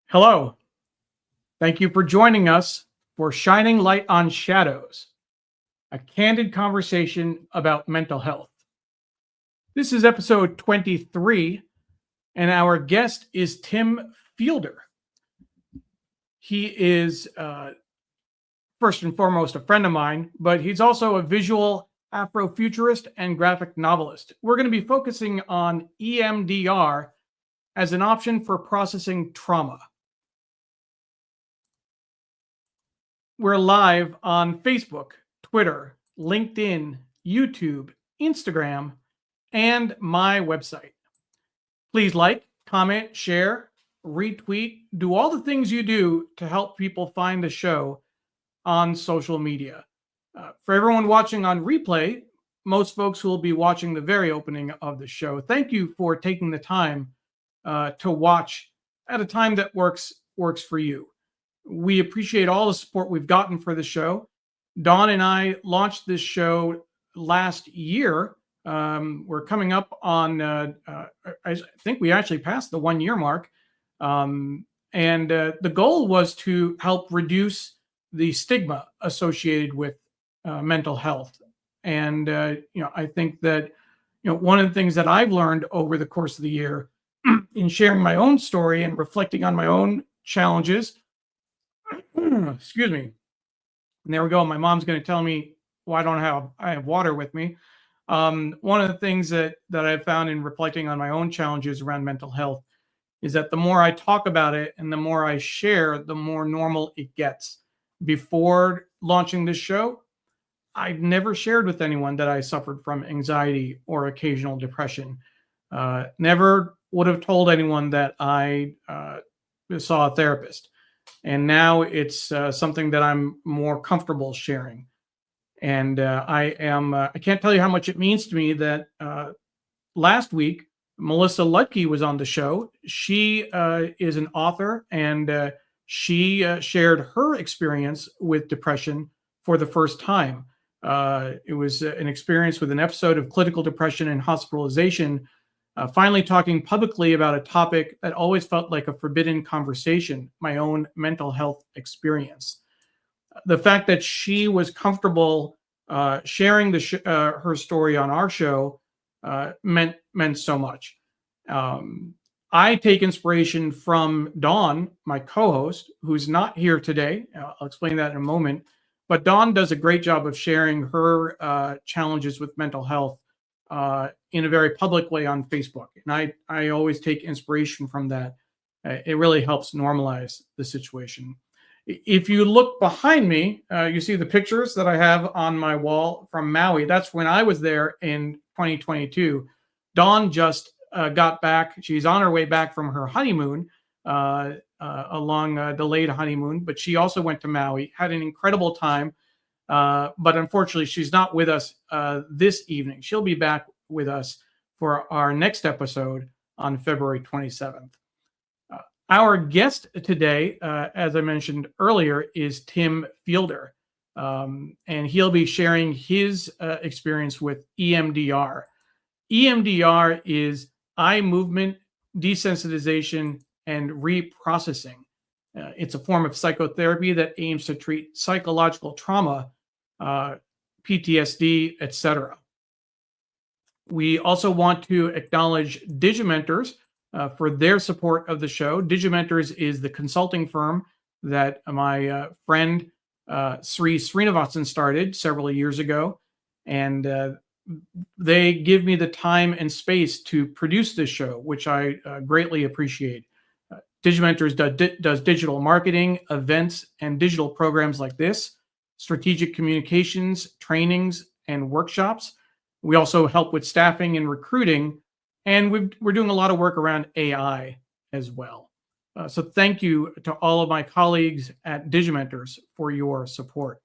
Hello. Thank you for joining us for Shining Light on Shadows, a candid conversation about mental health. This is episode 23, and our guest is Tim Fielder. He is, first and foremost, a friend of mine, but he's also a visual Afrofuturist and graphic novelist. We're going to be focusing on EMDR as an option for processing trauma. We're live on Facebook, Twitter, LinkedIn, YouTube, Instagram, and my website. Please like, comment, share, retweet, do all the things you do to help people find the show on social media. For everyone watching on replay, most folks will be watching the very opening of the show. Thank you for taking the time to watch at a time that works for you. We appreciate all the support we've gotten for the show. Dawn and I launched this show last year. We're coming up on, I think we actually passed the 1 year mark. And the goal was to help reduce the stigma associated with mental health. And, I think that, one of the things that I've learned over the course of the year in sharing my own story and reflecting on my own challenges. Excuse me. And there we go. My mom's going to tell me why I have water with me. One of the things that I've found in reflecting on my own challenges around mental health is that the more I talk about it and the more I share, the more normal it gets. Before launching this show, I'd never shared with anyone that I suffered from anxiety or occasional depression. Never would have told anyone that I saw a therapist. And now it's something that I'm more comfortable sharing. And I can't tell you how much it means to me that last week, Melissa Lutke was on the show. She is an author, and she shared her experience with depression for the first time. It was an experience with an episode of clinical depression and hospitalization. Finally talking publicly about a topic that always felt like a forbidden conversation, my own mental health experience. The fact that she was comfortable sharing her story on our show meant so much. I take inspiration from Dawn, my co-host, who's not here today. I'll explain that in a moment. But Dawn does a great job of sharing her challenges with mental health in a very public way on Facebook. And I always take inspiration from that. It really helps normalize the situation. If you look behind me, you see the pictures that I have on my wall from Maui. That's when I was there in 2022. Dawn just got back. She's on her way back from her honeymoon, a long delayed honeymoon, but she also went to Maui, had an incredible time. But unfortunately, she's not with us this evening. She'll be back with us for our next episode on February 27th. Our guest today, as I mentioned earlier, is Tim Fielder, and he'll be sharing his experience with EMDR. EMDR is eye movement desensitization and reprocessing. It's a form of psychotherapy that aims to treat psychological trauma, PTSD, etc. We also want to acknowledge Digimentors for their support of the show. Digimentors is the consulting firm that my friend Sri Srinivasan started several years ago, and they give me the time and space to produce this show, which I greatly appreciate. Digimentors does digital marketing, events, and digital programs like this, strategic communications, trainings, and workshops. We also help with staffing and recruiting, and we're doing a lot of work around AI as well. So thank you to all of my colleagues at Digimentors for your support.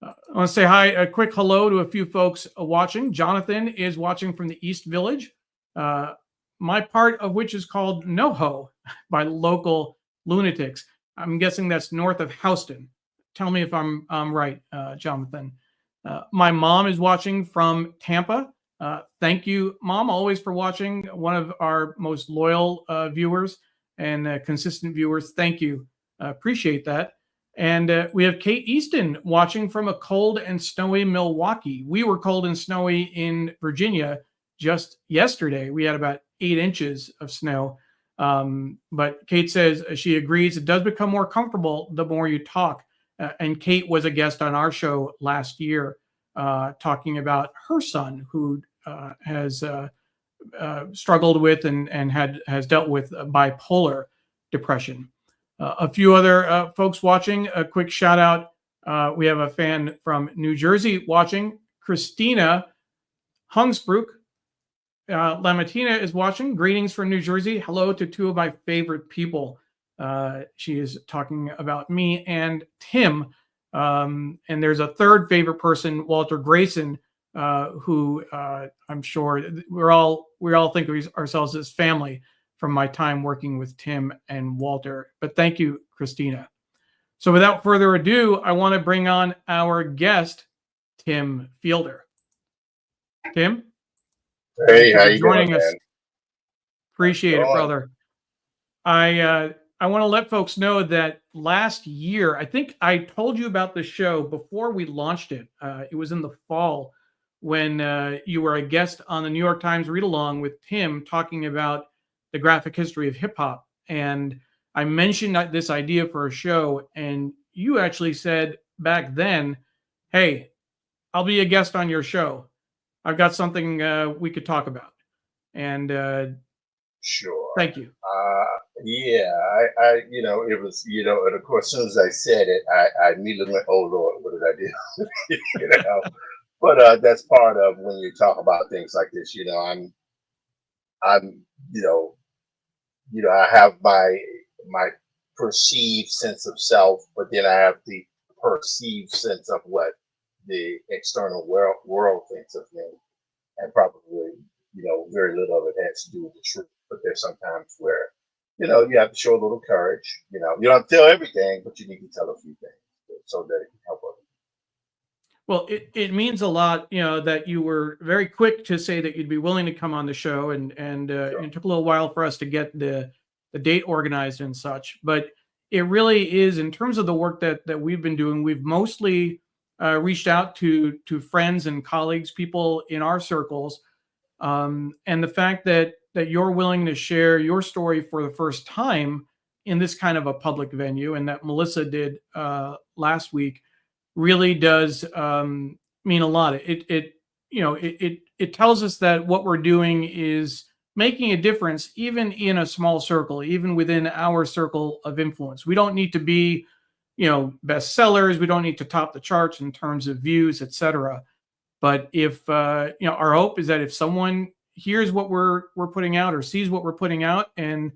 I want to say hi, a quick hello to a few folks watching. Jonathan is watching from the East Village, my part of which is called NoHo by local lunatics. I'm guessing that's north of Houston. Tell me if I'm right, Jonathan. My mom is watching from Tampa. Thank you, Mom, always for watching. One of our most loyal viewers. and consistent viewers. Thank you. Appreciate that. And we have Kate Easton watching from a cold and snowy Milwaukee. We were cold and snowy in Virginia just yesterday. We had about 8 inches of snow. But Kate says she agrees it does become more comfortable the more you talk. And Kate was a guest on our show last year talking about her son who has struggled with and has dealt with bipolar depression. A few other folks watching. A quick shout out. We have a fan from New Jersey watching. Christina Hungsbrook Lamatina is watching. Greetings from New Jersey. Hello to two of my favorite people. She is talking about me and Tim. And there's a third favorite person, Walter Grayson, who I'm sure we all think of ourselves as family from my time working with Tim and Walter. But thank you, Christina. So without further ado, I want to bring on our guest, Tim Fielder. Tim? Hey, how you doing, man? Appreciate it, brother. I want to let folks know that last year, I think I told you about the show before we launched it. It was in the fall when you were a guest on the New York Times Read Along with Tim talking about the graphic history of hip hop. And I mentioned this idea for a show, and you actually said back then, hey, I'll be a guest on your show. I've got something we could talk about. And sure. Thank you. Yeah, I it was, and of course, as soon as I said it, I immediately went, oh Lord, what did I do? But that's part of when you talk about things like this. I'm I have my perceived sense of self, but then I have the perceived sense of what the external world thinks of me, and probably very little of it has to do with the truth. But there's sometimes where you have to show a little courage. You don't have to tell everything, but you need to tell a few things so that it can help others. Well, it means a lot, that you were very quick to say that you'd be willing to come on the show, and Sure. it took a little while for us to get the date organized and such. But it really is, in terms of the work that we've been doing, we've mostly reached out to friends and colleagues, people in our circles, and the fact that you're willing to share your story for the first time in this kind of a public venue, and that Melissa did last week, really does mean a lot. It tells us that what we're doing is making a difference, even in a small circle, even within our circle of influence. We don't need to be, bestsellers. We don't need to top the charts in terms of views, etc. But if our hope is that if someone hears what we're putting out or sees what we're putting out and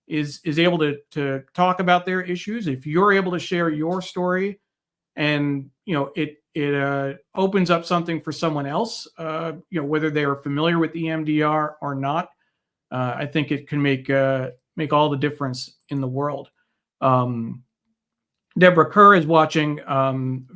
is able to talk about their issues, if you're able to share your story, and it opens up something for someone else, whether they are familiar with EMDR or not, I think it can make all the difference in the world. Deborah Kerr is watching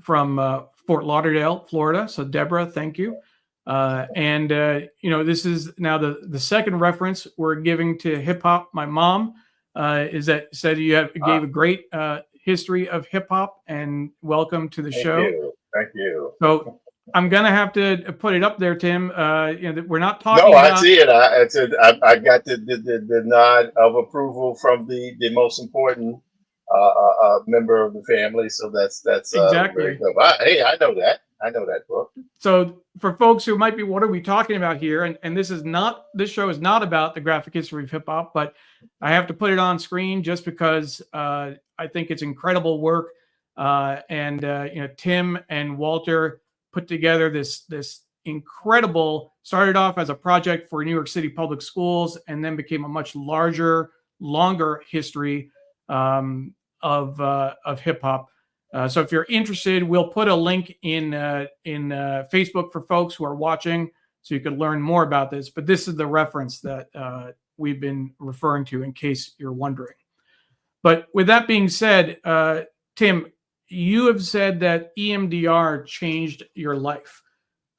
from Fort Lauderdale, Florida. So Deborah, thank you. This is now the second reference we're giving to hip hop. My mom is that said you gave a great history of hip hop, and welcome to the show. Thank you. So I'm gonna have to put it up there, Tim. We're not talking. No, I see it. I got the nod of approval from the most important member of the family. So that's exactly very good. Hey, I know that book. So for folks who might be, what are we talking about here? And this show is not about the graphic history of hip hop, but I have to put it on screen just because I think it's incredible work. Tim and Walter put together this incredible, started off as a project for New York City Public Schools, and then became a much larger, longer history of hip hop. So if you're interested, we'll put a link in Facebook for folks who are watching, so you can learn more about this. But this is the reference that we've been referring to, in case you're wondering. But with that being said, Tim, you have said that EMDR changed your life.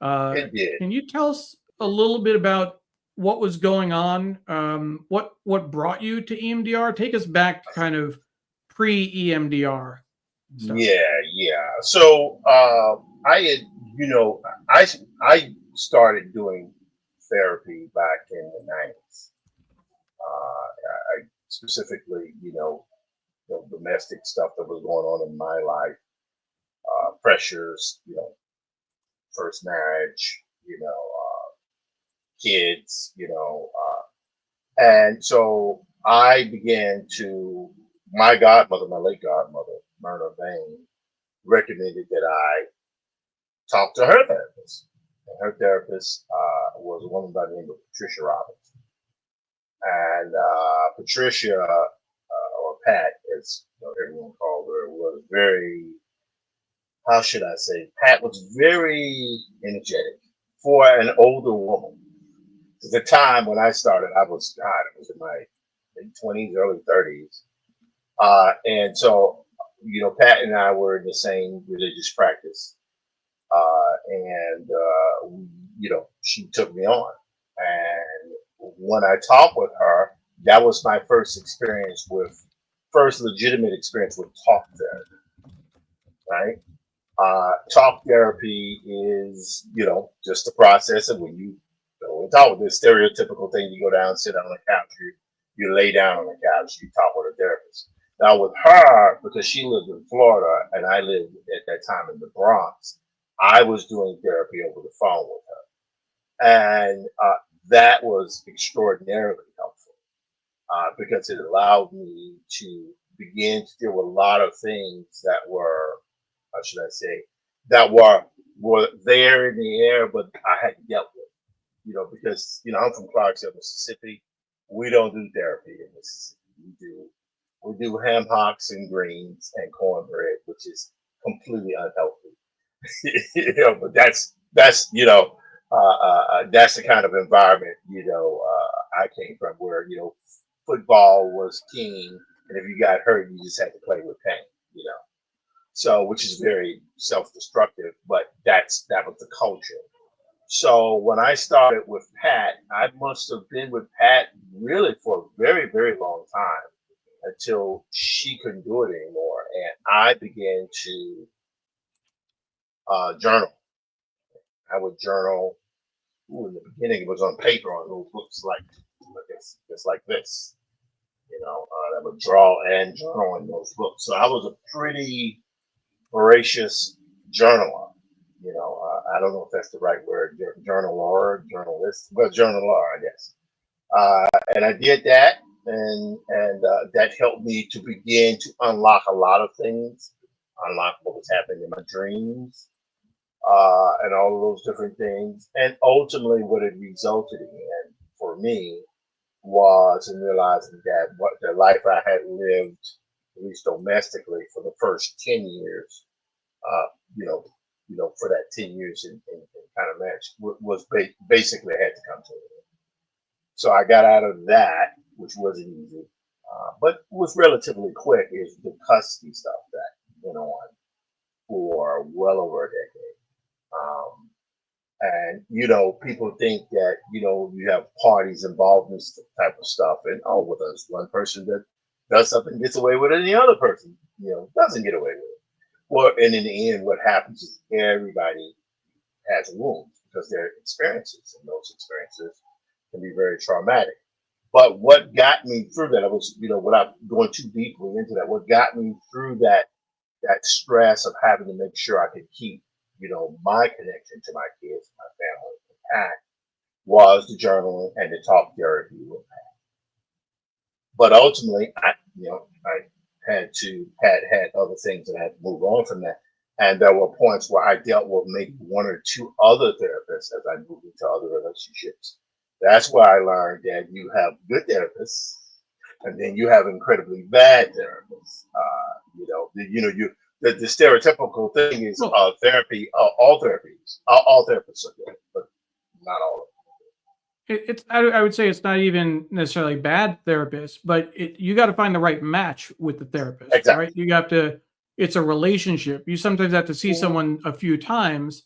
It did. Can you tell us a little bit about what was going on? What brought you to EMDR? Take us back to kind of pre-EMDR stuff. Yeah. So I had, I started doing therapy back in the 90s. I specifically, the domestic stuff that was going on in my life, pressures, first marriage, kids, and so I began to, my godmother, my late godmother, Myrna Bain, recommended that I talk to her therapist. And her therapist was a woman by the name of Patricia Robbins. And Patricia, or Pat, as everyone called her, was very, how should I say, Pat was very energetic for an older woman. At the time when I started, I was in my late 20s, early 30s. And so, Pat and I were in the same religious practice. She took me on. And when I talked with her, that was my first legitimate experience with talk therapy, right? Talk therapy is, just the process of when you talk with this stereotypical thing, you go down, sit on the couch, you lay down on the couch, you talk with a therapist. Now with her, because she lived in Florida and I lived at that time in the Bronx, I was doing therapy over the phone with her. And that was extraordinarily helpful because it allowed me to begin to deal with a lot of things that were, how should I say, that were there in the air, but I hadn't dealt with. Because I'm from Clarksville, Mississippi. We don't do therapy in Mississippi. We do ham hocks and greens and cornbread, which is completely unhealthy. But that's that's the kind of environment I came from, where football was king, and if you got hurt, you just had to play with pain. So, which is very self-destructive, but that was the culture. So when I started with Pat, I must have been with Pat really for a very, very long time until she couldn't do it anymore. And I began to journal. I would journal. In the beginning, it was on paper on little books like this. I would draw and journal in those books. So I was a pretty voracious journaler. I don't know if that's the right word, journaler, journalist, but journaler, I guess. And I did that, and that helped me to begin to unlock a lot of things, unlock what was happening in my dreams, and all of those different things. And ultimately, what it resulted in for me was in realizing that what the life I had lived, at least domestically, for the first 10 years, for that 10 years in kind of match was basically had to come to an end. So I got out of that, which wasn't easy, but was relatively quick. Is the custody stuff that went on for well over a decade. And people think that you have parties involved in this type of stuff, and well, there's one person that does something, gets away with it, and the other person doesn't get away with it. Well, and in the end, what happens is everybody has wounds because they're experiences, and those experiences can be very traumatic. But what got me through that, I was, without going too deeply into that, what got me through that stress of having to make sure I could keep, my connection to my kids, my family intact, was the journaling and the talk therapy with Pat. But ultimately, I had other things that I had to move on from that. And there were points where I dealt with maybe one or two other therapists as I moved into other relationships. That's where I learned that you have good therapists, and then you have incredibly bad therapists. The stereotypical thing is therapy. All therapies, all therapists are good, but not all of them. I would say it's not even necessarily bad therapists, but you got to find the right match with the therapist, Exactly. right? It's a relationship. You sometimes have to see someone a few times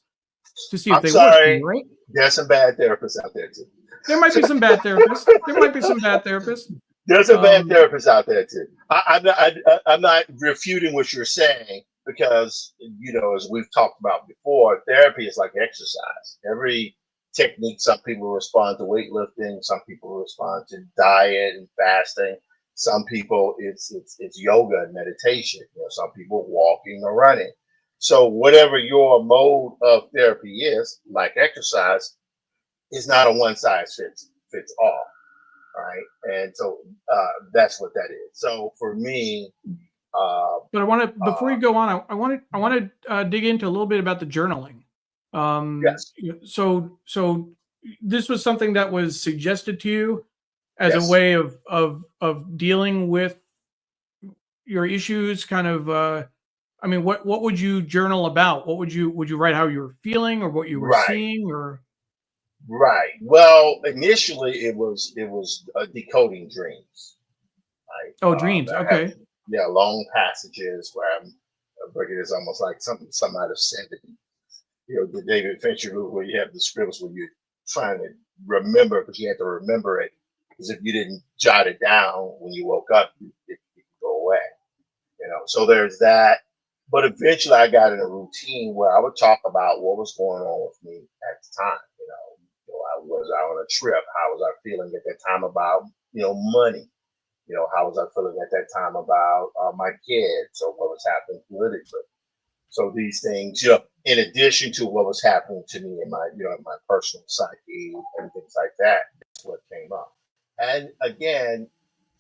to see if I'm they work for sorry. you, right? There's some bad therapists out there too. There might be some bad therapists. There might be some bad therapists. There's a bad therapist out there too. I'm not refuting what you're saying because as we've talked about before, therapy is like exercise. Every technique, some people respond to weightlifting, some people respond to diet and fasting. Some people it's yoga and meditation. Some people walking or running. So whatever your mode of therapy is, like exercise, is not a one size fits all. Right, and so that's what that is. So for me, but I want to, before you go on, I want to dig into a little bit about the journaling. yes, So this was something that was suggested to you as a yes, way of dealing with your issues. Kind of, I mean, what would you journal about? What would you write how you were feeling or what you were right, seeing or? right. Well, initially it was decoding dreams. Right, Oh, dreams. I have Okay. long passages where I'm breaking. It's almost like some might have said it. The David Fincher rule where you have the scripts where you're trying to remember, but you have to remember it because if you didn't jot it down when you woke up, it could go away. So there's that. But eventually I got in a routine where I would talk about what was going on with me at the time. Was I on a trip? How was I feeling at that time about, money? How was I feeling at that time about my kids or what was happening politically? So these things, in addition to what was happening to me in my personal psyche and things like that, that's what came up. And again,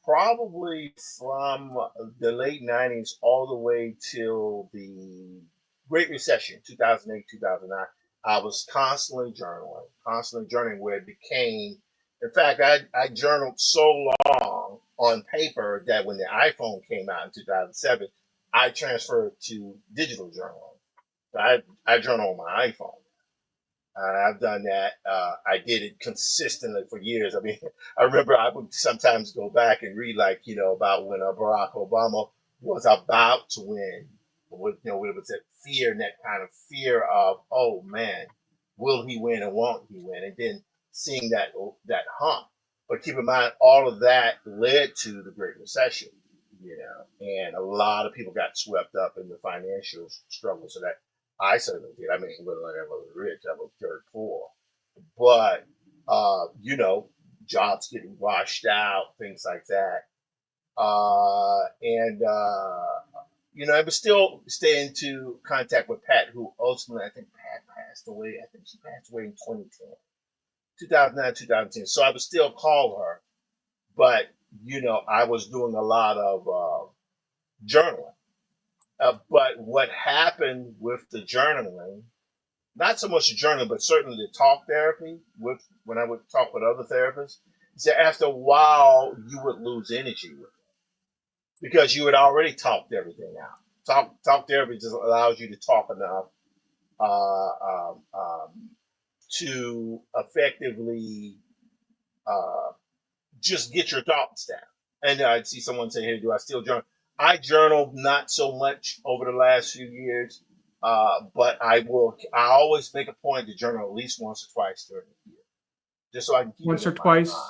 probably from the late 90s all the way till the Great Recession, 2008, 2009, I was constantly journaling where it became, in fact, I journaled so long on paper that when the iPhone came out in 2007, I transferred to digital journaling. I journal on my iPhone. I've done that. I did it consistently for years. I mean, I remember I would sometimes go back and read, like, about when Barack Obama was about to win. It was that fear and that kind of fear of, oh man, will he win and won't he win? And then seeing that hump. But keep in mind, all of that led to the Great Recession, and a lot of people got swept up in the financial struggles of that. I certainly did. I mean, it wasn't like I was rich. I was dirt poor. But, jobs getting washed out, things like that. I was still staying into contact with Pat, who ultimately, I think Pat passed away. I think she passed away in 2010, 2009, 2010. So I would still call her. But, I was doing a lot of journaling. But what happened with the journaling, not so much the journaling, but certainly the talk therapy, when I would talk with other therapists, is that after a while you would lose energy with it because you had already talked everything out. Talk therapy just allows you to talk enough uh, um, um, to effectively uh, just get your thoughts down. And I'd see someone say, "Hey, do I still journal?" I journal not so much over the last few years, but I will. I always make a point to journal at least once or twice during the year, just so I can keep it Once or in my twice mind.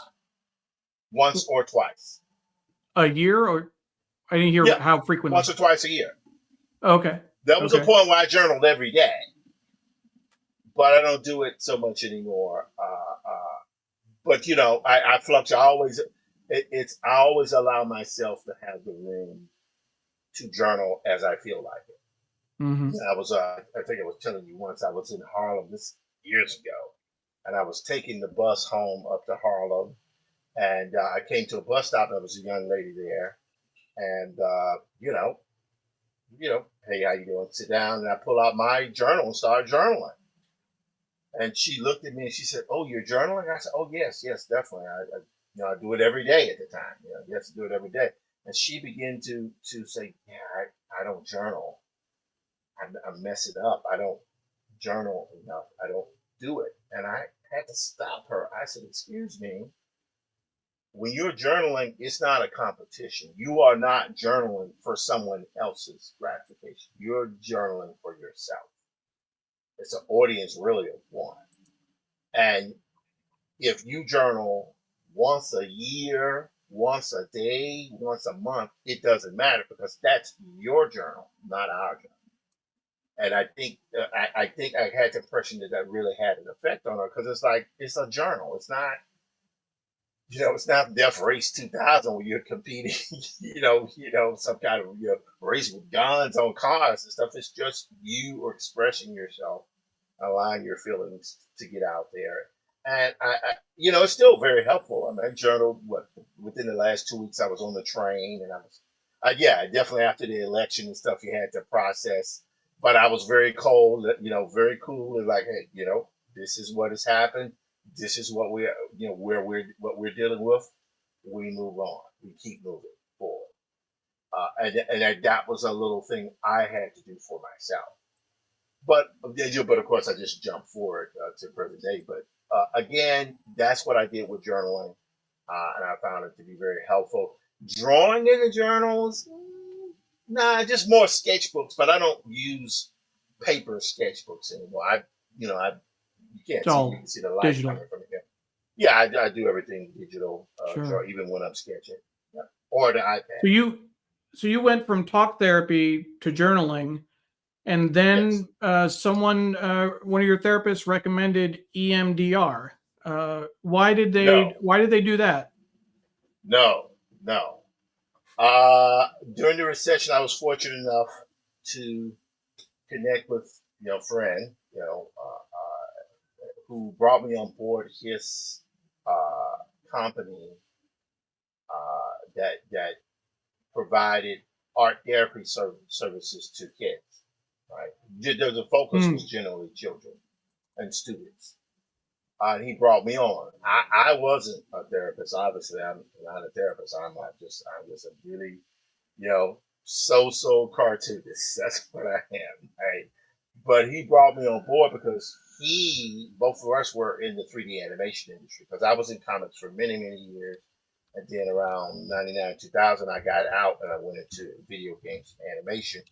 Once or twice. a year, or I didn't hear Yeah, how frequently. once or twice a year. Okay. There was a Okay. point where I journaled every day, but I don't do it so much anymore. But I fluctuate. I always allow myself to have the room to journal as I feel like it. Mm-hmm. I think I was telling you once, I was in Harlem this years ago, and I was taking the bus home up to Harlem, and I came to a bus stop. And there was a young lady there, and hey, how you doing? Sit down, and I pull out my journal and start journaling. And she looked at me and she said, "Oh, you're journaling?" I said, "Oh, yes, yes, definitely. I do it every day at the time. Yes, I do it every day." And she began to say, "Yeah, I don't journal. I mess it up. I don't journal enough. I don't do it." And I had to stop her. I said, "Excuse me. When you're journaling, it's not a competition. You are not journaling for someone else's gratification. You're journaling for yourself. It's an audience really of one. And if you journal once a year, once a day, once a month, it doesn't matter because that's your journal, not our journal. And I think I had the impression that that really had an effect on her because it's like it's a journal. It's not, it's not Death Race 2000 where you're competing, some kind of race with guns on cars and stuff. It's just you expressing yourself, allowing your feelings to get out there. And it's still very helpful. I mean, I journaled within the last 2 weeks. I was on the train, and I was, yeah, definitely after the election and stuff, you had to process. But I was very cold, very cool, and like, hey, this is what has happened. This is what we're, what we're dealing with. We move on. We keep moving forward. And that was a little thing I had to do for myself. But of course, I just jumped forward to present day. But again, that's what I did with journaling, and I found it to be very helpful. Drawing in the journals, nah, just more sketchbooks. But I don't use paper sketchbooks anymore. You can't It's see, you all can see the light digital. coming from here. Yeah, I do everything digital, Sure. even when I'm sketching, yeah. Or the iPad. So you went from talk therapy to journaling, and Yes. then one of your therapists recommended EMDR. Why did they No, why did they do that? no, no. During the recession, I was fortunate enough to connect with a friend, who brought me on board his company that provided art therapy services to kids. Right, the focus was Hmm. generally children and students. He brought me on. I wasn't a therapist. Obviously, I'm not a therapist. I'm just a really, so cartoonist. That's what I am. Right? But he brought me on board because both of us were in the 3D animation industry. Because I was in comics for many, many years. And then around 99, 2000, I got out and I went into video games animation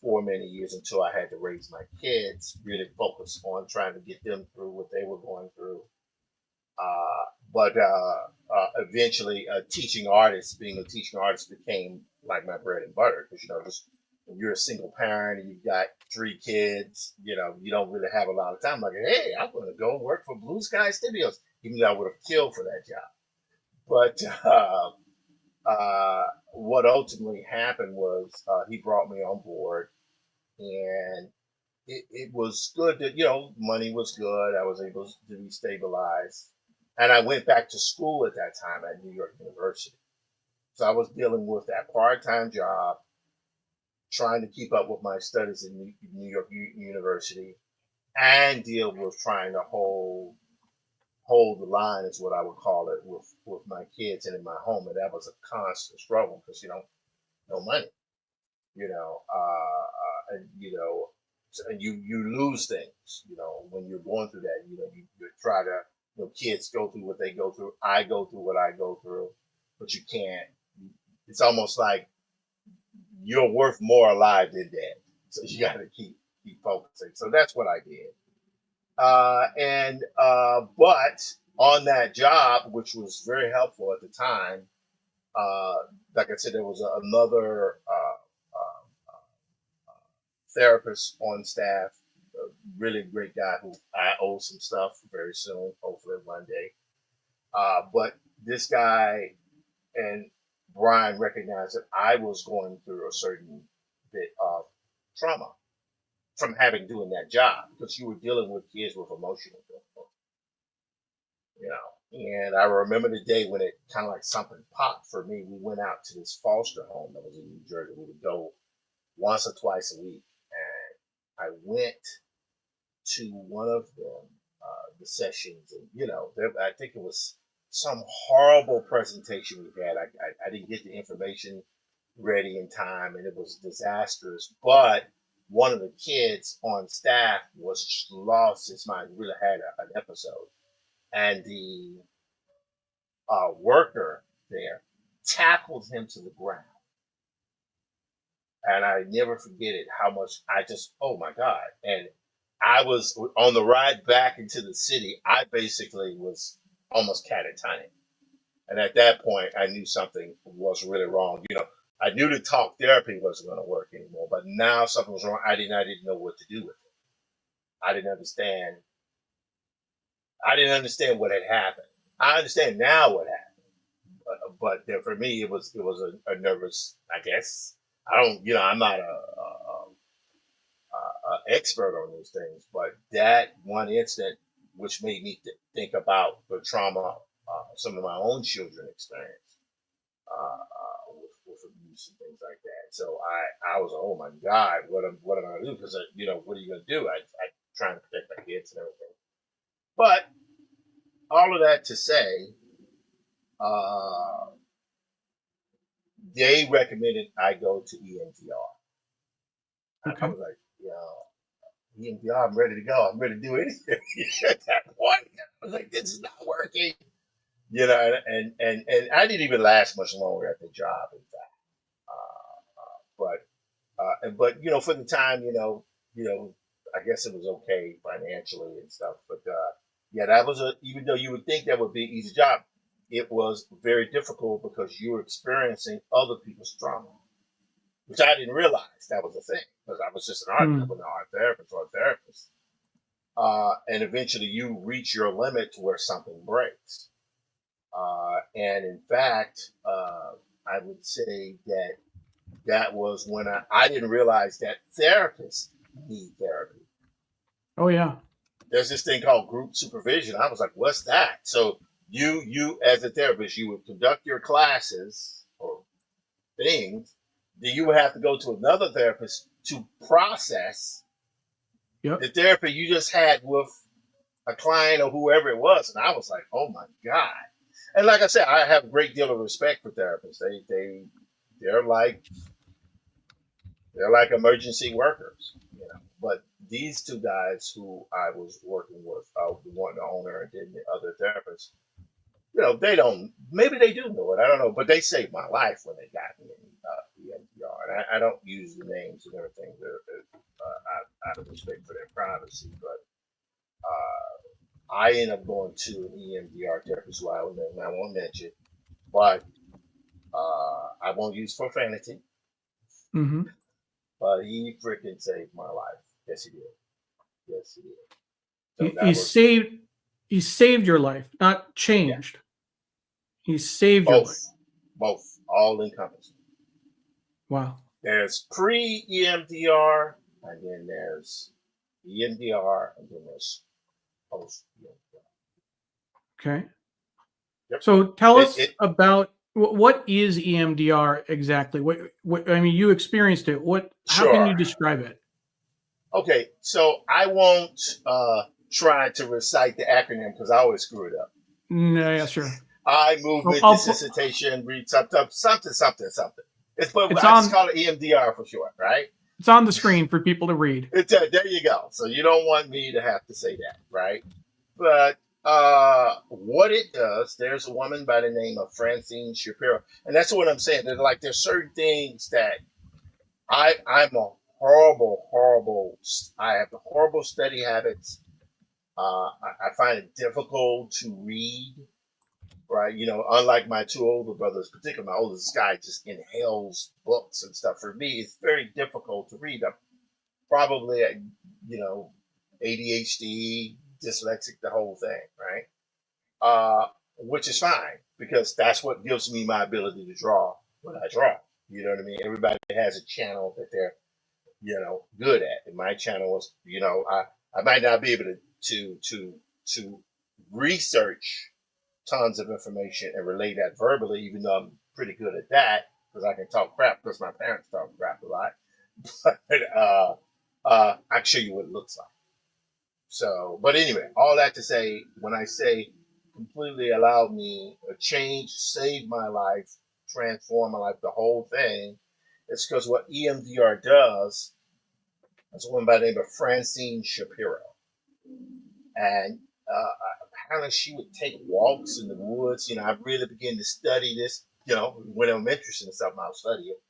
for many years until I had to raise my kids, really focus on trying to get them through what they were going through. But eventually, being a teaching artist became like my bread and butter because just when you're a single parent and you've got 3 kids, you don't really have a lot of time. Like, hey, I'm going to go work for Blue Sky Studios, even though I would have killed for that job. But what ultimately happened was he brought me on board, and it was good that money was good. I was able to be stabilized, and I went back to school at that time at New York University. So I was dealing with that part-time job, trying to keep up with my studies in New York University, and deal with trying to hold the line is what I would call it with my kids and in my home, and that was a constant struggle because no money, and and you lose things, when you're going through that. You try to, kids go through what they go through. I go through what I go through, but you can't. It's almost like you're worth more alive than dead, so you got to keep focusing. So that's what I did. But on that job, which was very helpful at the time, uh, like I said, there was another therapist on staff, a really great guy who I owe some stuff very soon, hopefully one day. But this guy and Brian recognized that I was going through a certain bit of trauma from having doing that job because you were dealing with kids with emotional difficulties, you know. And I remember the day when it kind of like something popped for me. We went out to this foster home that was in New Jersey. We would go once or twice a week, and I went to one of them, the sessions, and I think it was some horrible presentation we had. I didn't get the information ready in time, and it was disastrous. But one of the kids on staff was lost his mind, really had an episode, and the worker there tackled him to the ground. And I never forget it, how much I just, oh my God. And I was on the ride back into the city. I basically was almost catatonic. And at that point, I knew something was really wrong. I knew the talk therapy wasn't going to work anymore, but now something was wrong. I didn't know what to do with it. I didn't understand. I didn't understand what had happened. I understand now what happened, but for me, it was a nervous. I guess I don't. I'm not a expert on these things, but that one incident, which made me think about the trauma some of my own children experienced with abuse and things like that. So I was, oh my God, what am I going to do? Because what are you going to do? I trying to protect my kids and everything. But all of that to say, uh, they recommended I go to EMDR. I Okay. was like, EMDR, I'm ready to go. I'm ready to do anything. At that point, I was like, this is not working. And I didn't even last much longer at the job, in fact. But for the time, I guess it was okay financially and stuff. But yeah, that was even though you would think that would be an easy job, it was very difficult because you were experiencing other people's trauma, which I didn't realize that was a thing because I was just an art, I wasn't an art therapist or a therapist. And eventually you reach your limit to where something breaks. And in fact, I would say that was when I didn't realize that therapists need therapy. Oh yeah. There's this thing called group supervision. I was like, what's that? So you as a therapist, you would conduct your classes or things, then you would have to go to another therapist to process the therapy you just had with a client or whoever it was. And I was like, oh my God. And like I said, I have a great deal of respect for therapists. They're like emergency workers. But these two guys who I was working with, the one, the owner, and then the other therapist, they don't. Maybe they do know it. I don't know. But they saved my life when they got me in EMDR. And I don't use the names and everything out of respect for their privacy. But I ended up going to an EMDR therapist who I won't mention, but I won't use profanity. Mm-hmm. But he freaking saved my life. Yes, he did. Yes, he did. So He saved your life, not changed. Yeah. He saved your life. Both, all encompassing. Wow. There's pre-EMDR, and then there's EMDR, and then there's post-EMDR. Okay. Yep. So tell us about what is EMDR exactly? What I mean, you experienced it. How can you describe it? Okay, so I won't try to recite the acronym because I always screw it up. No, yeah, sure. Eye movement desensitization, read something. It's I just call it EMDR for short, right? It's on the screen for people to read. There you go. So you don't want me to have to say that, right? But what it does, there's a woman by the name of Francine Shapiro, and that's what I'm saying. There's certain things that I'm a horrible. I have horrible study habits. I find it difficult to read. Right, unlike my two older brothers, particularly my oldest guy, just inhales books and stuff. For me, it's very difficult to read. I'm probably, ADHD, dyslexic, the whole thing, right? Which is fine because that's what gives me my ability to draw when I draw. You know what I mean? Everybody has a channel that they're, good at. And my channel was, I might not be able to research tons of information and relay that verbally, even though I'm pretty good at that because I can talk crap because my parents talk crap a lot. But I can show you what it looks like. So, but anyway, all that to say, when I say completely allowed me a change, saved my life, transform my life, the whole thing, it's because what EMDR does, that's a woman by the name of Francine Shapiro. And apparently she would take walks in the woods. I really began to study this, when I'm interested in something, I'll study it.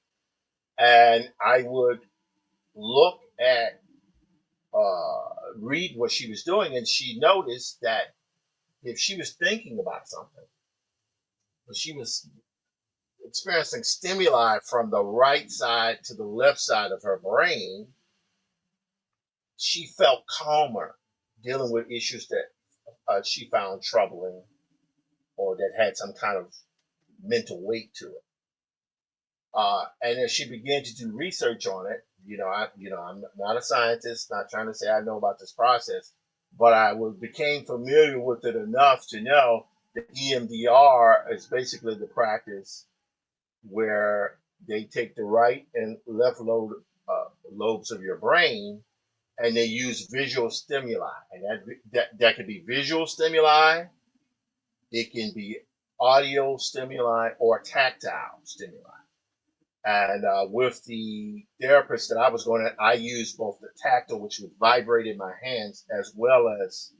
And I would look at, read what she was doing, and she noticed that if she was thinking about something, but she was experiencing stimuli from the right side to the left side of her brain, she felt calmer dealing with issues that she found troubling or that had some kind of mental weight to it. And as she began to do research on it, I'm not a scientist, not trying to say I know about this process, but became familiar with it enough to know that EMDR is basically the practice where they take the right and left lobes of your brain, and they use visual stimuli, and that could be visual stimuli, it can be audio stimuli, or tactile stimuli. And with the therapist that I was going to, I used both the tactile, which would vibrate in my hands, as well as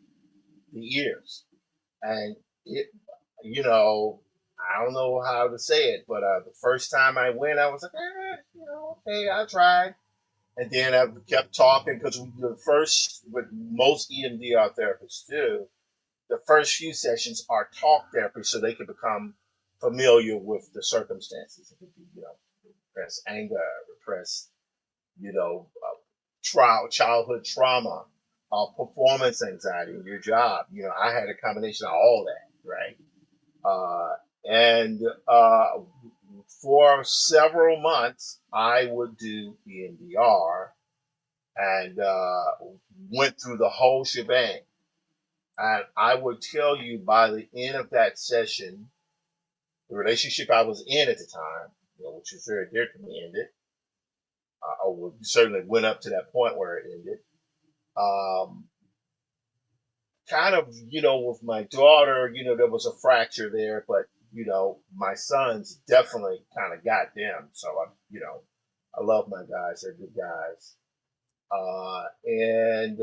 the ears. And it, I don't know how to say it, but the first time I went, I was like, okay, I tried. And then I kept talking because what most EMDR therapists do, the first few sessions are talk therapy so they can become familiar with the circumstances. It could be, repress anger, repress, childhood trauma, performance anxiety in your job. I had a combination of all that, right? And for several months, I would do EMDR and went through the whole shebang. And I would tell you by the end of that session, the relationship I was in at the time, which was very dear to me, ended. Certainly went up to that point where it ended. Kind of, with my daughter, there was a fracture there, but, my sons definitely kind of got them. So, I love my guys. They're good guys. And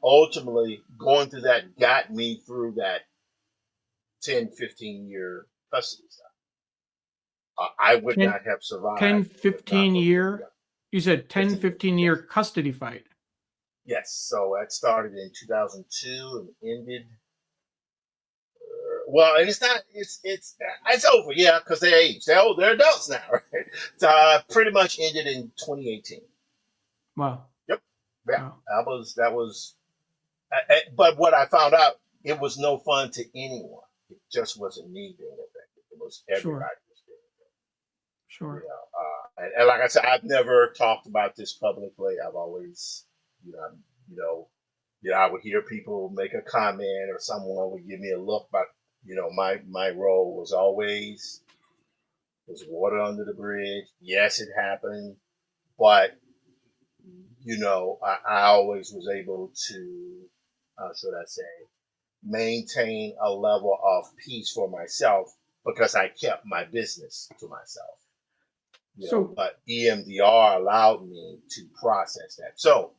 ultimately, going through that got me through that 10, 15-year custody stuff. I would not have survived. 10, 15 year? You said 10, 15 year custody fight. Yes. So that started in 2002 and ended. Well, and it's over, yeah, because they're aged. They're adults now, right? So pretty much ended in 2018. Wow. Yep. Yeah. Wow. That was. But what I found out, it was no fun to anyone. It just wasn't me being affected. It was everybody was being affected. Sure. And like I said, I've never talked about this publicly. I've always, I would hear people make a comment or someone would give me a look, but my role was always there's water under the bridge. Yes, it happened, but I always was able to, how should I say, maintain a level of peace for myself because I kept my business to myself. But EMDR allowed me to process that. So,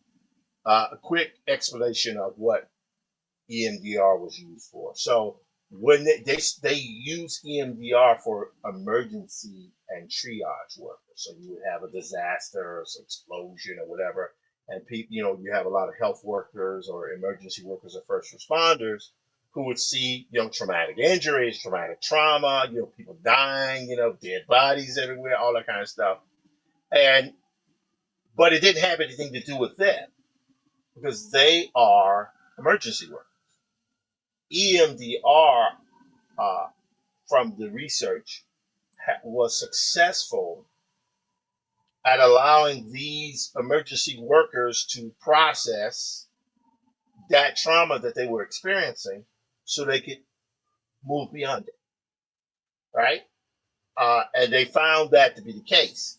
a quick explanation of what EMDR was used for. So, when they use EMDR for emergency and triage workers. So you would have a disaster or some explosion or whatever, and you have a lot of health workers or emergency workers or first responders who would see, traumatic injuries, traumatic trauma, people dying, dead bodies everywhere, all that kind of stuff. But it didn't have anything to do with them because they are emergency workers. EMDR, from the research, was successful at allowing these emergency workers to process that trauma that they were experiencing so they could move beyond it. Right? And they found that to be the case.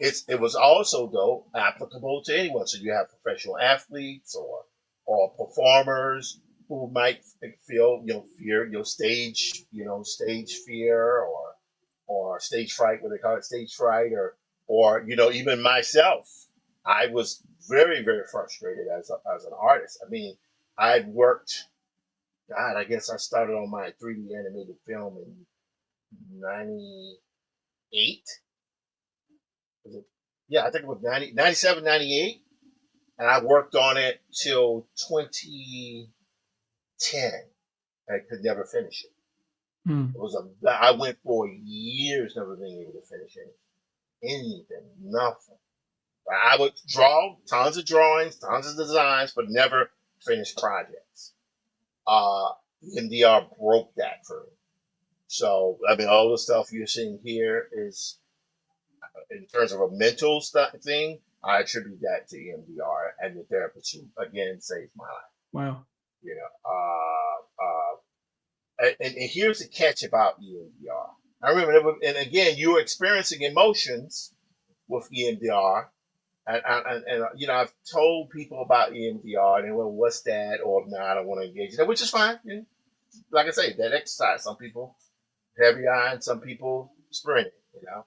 It was also, though, applicable to anyone. So you have professional athletes or performers who might feel, fear, stage fear or stage fright, what they call it, stage fright, or even myself. I was very, very frustrated as an artist. I mean, I'd worked. God, I guess I started on my 3D animated film in '98. Yeah, I think it was 97, 98. And I worked on it till 2010. I could never finish it. Hmm. I went for years never being able to finish anything, nothing. I would draw tons of drawings, tons of designs, but never finish projects. EMDR broke that for me. So, I mean, all the stuff you're seeing here is, in terms of a mental thing, I attribute that to EMDR and the therapist who, again, saved my life. Wow. You know, and here's the catch about EMDR. I remember, and again, you were experiencing emotions with EMDR. And you know, I've told people about EMDR, and they well, what's that? Or no, I don't want to engage in that, which is fine. You know, like I say, that exercise. Some people heavy iron, some people sprinting. You know,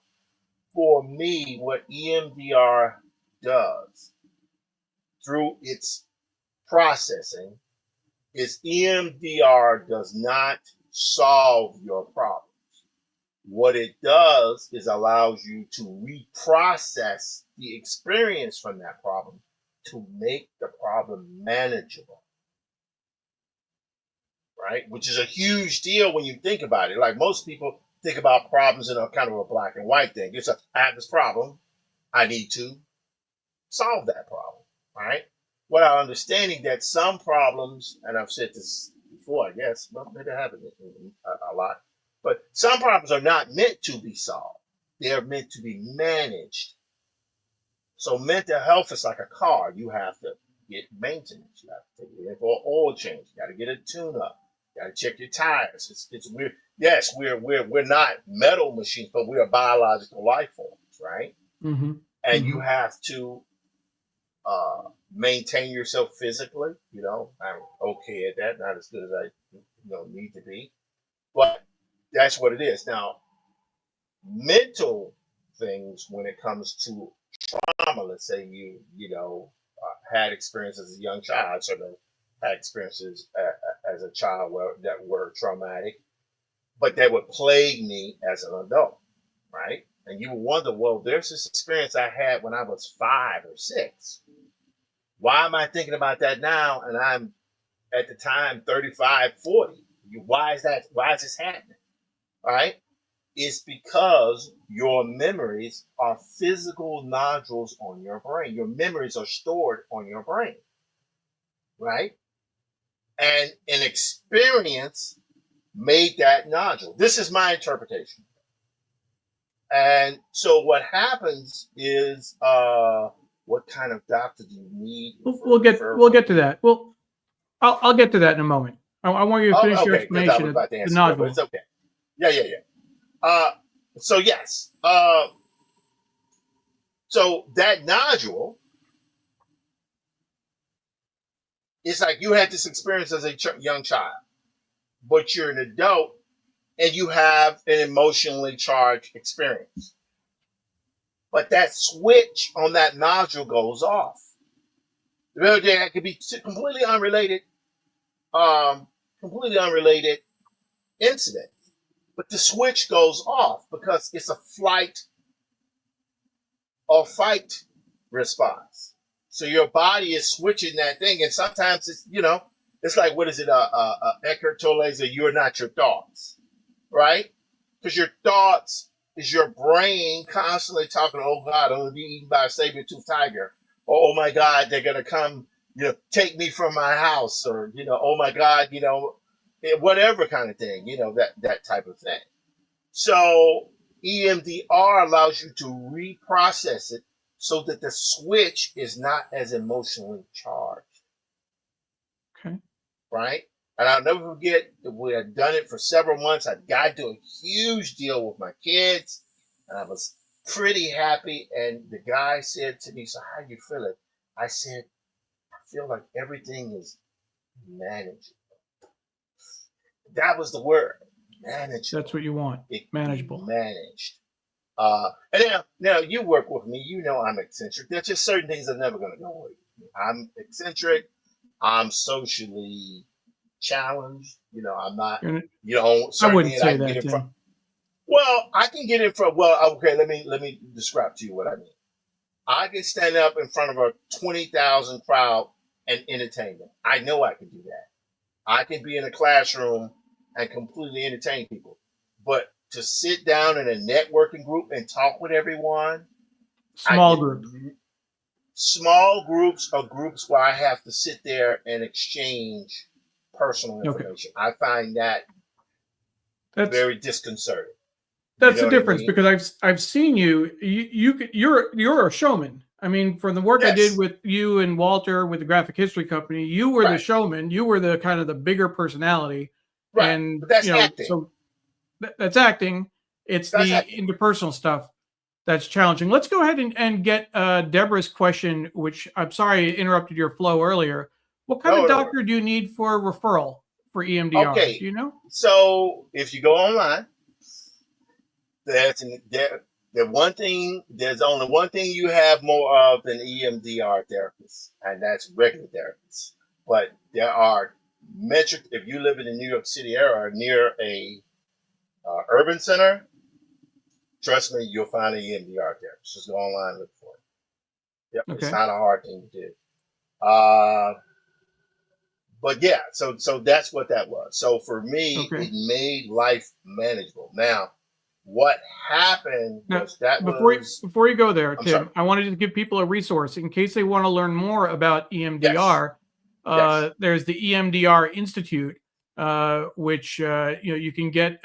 for me, what EMDR does through its processing is EMDR does not solve your problem. What it does is allows you to reprocess the experience from that problem to make the problem manageable, right? Which is a huge deal when you think about it. Like most people think about problems in a kind of a black and white thing. It's I have this problem, I need to solve that problem, right? Without understanding that some problems, and I've said this before, I guess, well, maybe I haven't a lot, but some problems are not meant to be solved. They are meant to be managed. So mental health is like a car. You have to get maintenance. You have to take it in for an oil change. You got to get a tune up. You got to check your tires. It's weird. Yes, we're not metal machines, but we are biological life forms, right? Mm-hmm. And Mm-hmm. you have to maintain yourself physically. You know, I'm okay at that. Not as good as I need to be, but that's what it is. Now, mental things when it comes to trauma. Let's say had experiences as a young child, certainly had experiences as a child that were traumatic, but that would plague me as an adult, right? And you would wonder, well, there's this experience I had when I was 5 or 6. Why am I thinking about that now? And I'm at the time 35, 40. Why is that? Why is this happening? All right. It's because your memories are physical nodules on your brain. Your memories are stored on your brain, right? And an experience made that nodule. This is my interpretation. And so what happens is, what kind of doctor do you need? We'll get to that. Well, I'll get to that in a moment. I want you to finish your Okay, because I explanation was of about to the answer that, but nodule. it's okay. Yeah. So yes. So that nodule is like you had this experience as a young child, but you're an adult and you have an emotionally charged experience. But that switch on that nodule goes off. That could be completely unrelated incident. But the switch goes off because it's a flight or fight response. So your body is switching that thing, and sometimes it's like, what is it? Eckhart Tolle said, "You are not your thoughts," right? Because your thoughts is your brain constantly talking, "Oh God, I'm gonna be eaten by a saber-toothed tiger," or "Oh my God, they're gonna come, take me from my house," or "Oh my God, whatever kind of thing, that type of thing." So EMDR allows you to reprocess it so that the switch is not as emotionally charged. Okay. Right? And I'll never forget that we had done it for several months. I got to a huge deal with my kids, and I was pretty happy. And the guy said to me, "So how you feeling?" I said, "I feel like everything is manageable." That was the word, manageable. That's what you want. It Manageable. managed. And now you work with me. You know I'm eccentric. There's just certain things that are never going to go away. I'm eccentric. I'm socially challenged. I'm not. I Certain wouldn't things I say can get that, in front. Tim. Well, I can get in front. Well, okay. Let me describe to you what I mean. I can stand up in front of a 20,000 crowd and entertain them. I know I can do that. I can be in a classroom and completely entertain people. But to sit down in a networking group and talk with everyone, I Small get group. small groups or groups where I have to sit there and exchange personal Okay. information. I find that That's very disconcerting. You that's know the what I difference mean? because I've seen you're a showman. I mean, from the work I did Yes. with you and Walter with the graphic history company, you were the Right. showman. You were the kind of the bigger personality, Right. and But that's acting. so that's acting. It's That's the acting. interpersonal stuff that's challenging. Let's go ahead and get Deborah's question, which I'm sorry I interrupted your flow earlier. What kind of No, no worries. doctor do you need for referral for EMDR? Okay. Do you know? So if you go online, the one thing, there's only one thing you have more of than EMDR therapists, and that's regular therapists. But there are metric. If you live in the New York City area or near a urban center, trust me, you'll find an EMDR therapist. Just go online and look for it. Yep, it's Okay. not a hard thing to do. Uh, but yeah, so that's what that was. So for me, Okay. it made life manageable. Now, what happened Now, was that before was. before you go there, I'm sorry. Tim, I wanted to give people a resource in case they want to learn more about Yes. EMDR. Yes. There's the EMDR Institute, which you can get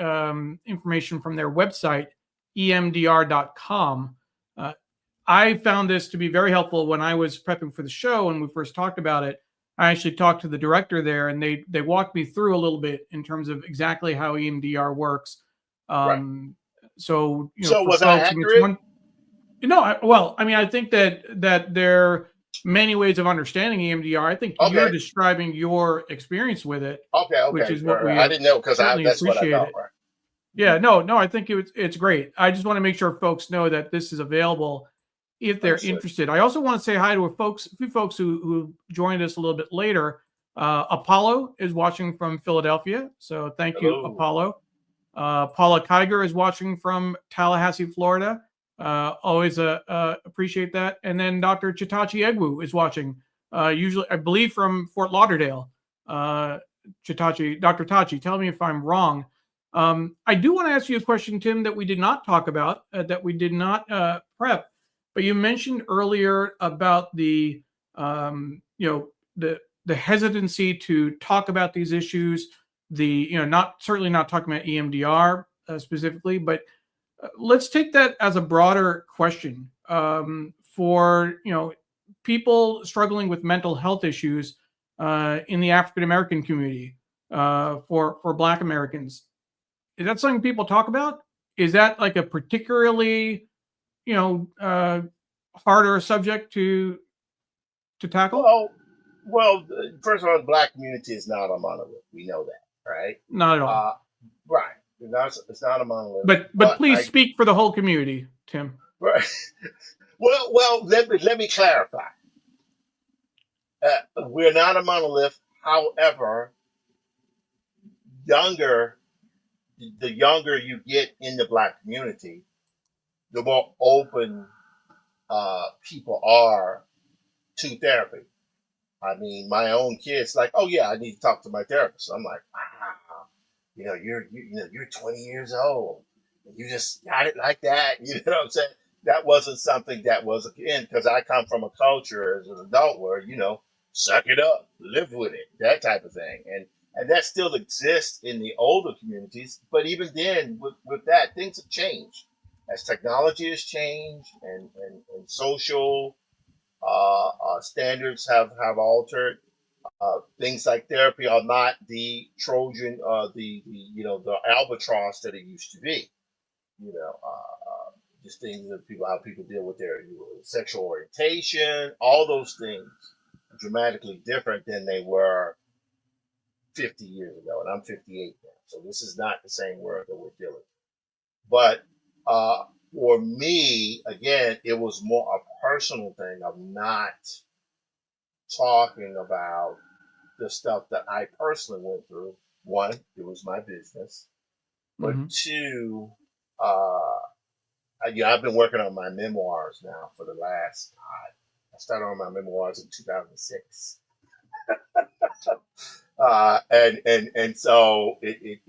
information from their website, emdr.com. Uh, I found this to be very helpful when I was prepping for the show and we first talked about it. I actually talked to the director there, and they walked me through a little bit in terms of exactly how EMDR works. Right. Um, so So for was I folks, I mean, it's accurate? one. Well, I mean, I think that there are many ways of understanding EMDR. I think you're Okay. describing your experience with it, Okay. which Okay. is All what right. we I didn't know because certainly that's what I appreciate thought. it. Right. Yeah, no, I think it's great. I just want to make sure folks know that this is available if they're Understood. interested. I also want to say hi to a few folks who joined us a little bit later. Apollo is watching from Philadelphia, so thank you, Hello. Apollo. Paula Kiger is watching from Tallahassee, Florida. Always appreciate that. And then Dr. Chitachi Egwu is watching, usually, I believe, from Fort Lauderdale. Dr. Tachi, tell me if I'm wrong. I do want to ask you a question, Tim, that we did not talk about, that we did not prep. But you mentioned earlier about the hesitancy to talk about these issues, not certainly not talking about EMDR specifically, but let's take that as a broader question for people struggling with mental health issues in the African American community, for Black Americans. Is that something people talk about? Is that like a particularly you know uh, harder subject to tackle? Well, well. First of all, the black community is not a monolith. We know that, right? Not at all. Uh, right. It's not a monolith. But But please speak for the whole community, Tim. right. Well. Let me clarify. We're not a monolith. However, younger the younger you get in the black community, the more open people are to therapy. I mean, my own kids like, oh yeah, I need to talk to my therapist. I'm like, wow, you're 20 years old, and you just got it like that. You know what I'm saying? That wasn't something that was in because I come from a culture as an adult where suck it up, live with it, that type of thing, and that still exists in the older communities. But even then, with that, things have changed as technology has changed and social standards have altered. Things like therapy are not the Trojan, the albatross that it used to be. You know, just things that how people deal with their sexual orientation, all those things are dramatically different than they were 50 years ago. And I'm 58 now, so this is not the same world that we're dealing with. But for me, again, it was more a personal thing of not talking about the stuff that I personally went through. One, it was my business, but Mm-hmm. two, I've been working on my memoirs now for the last. I started on my memoirs in 2006. And so it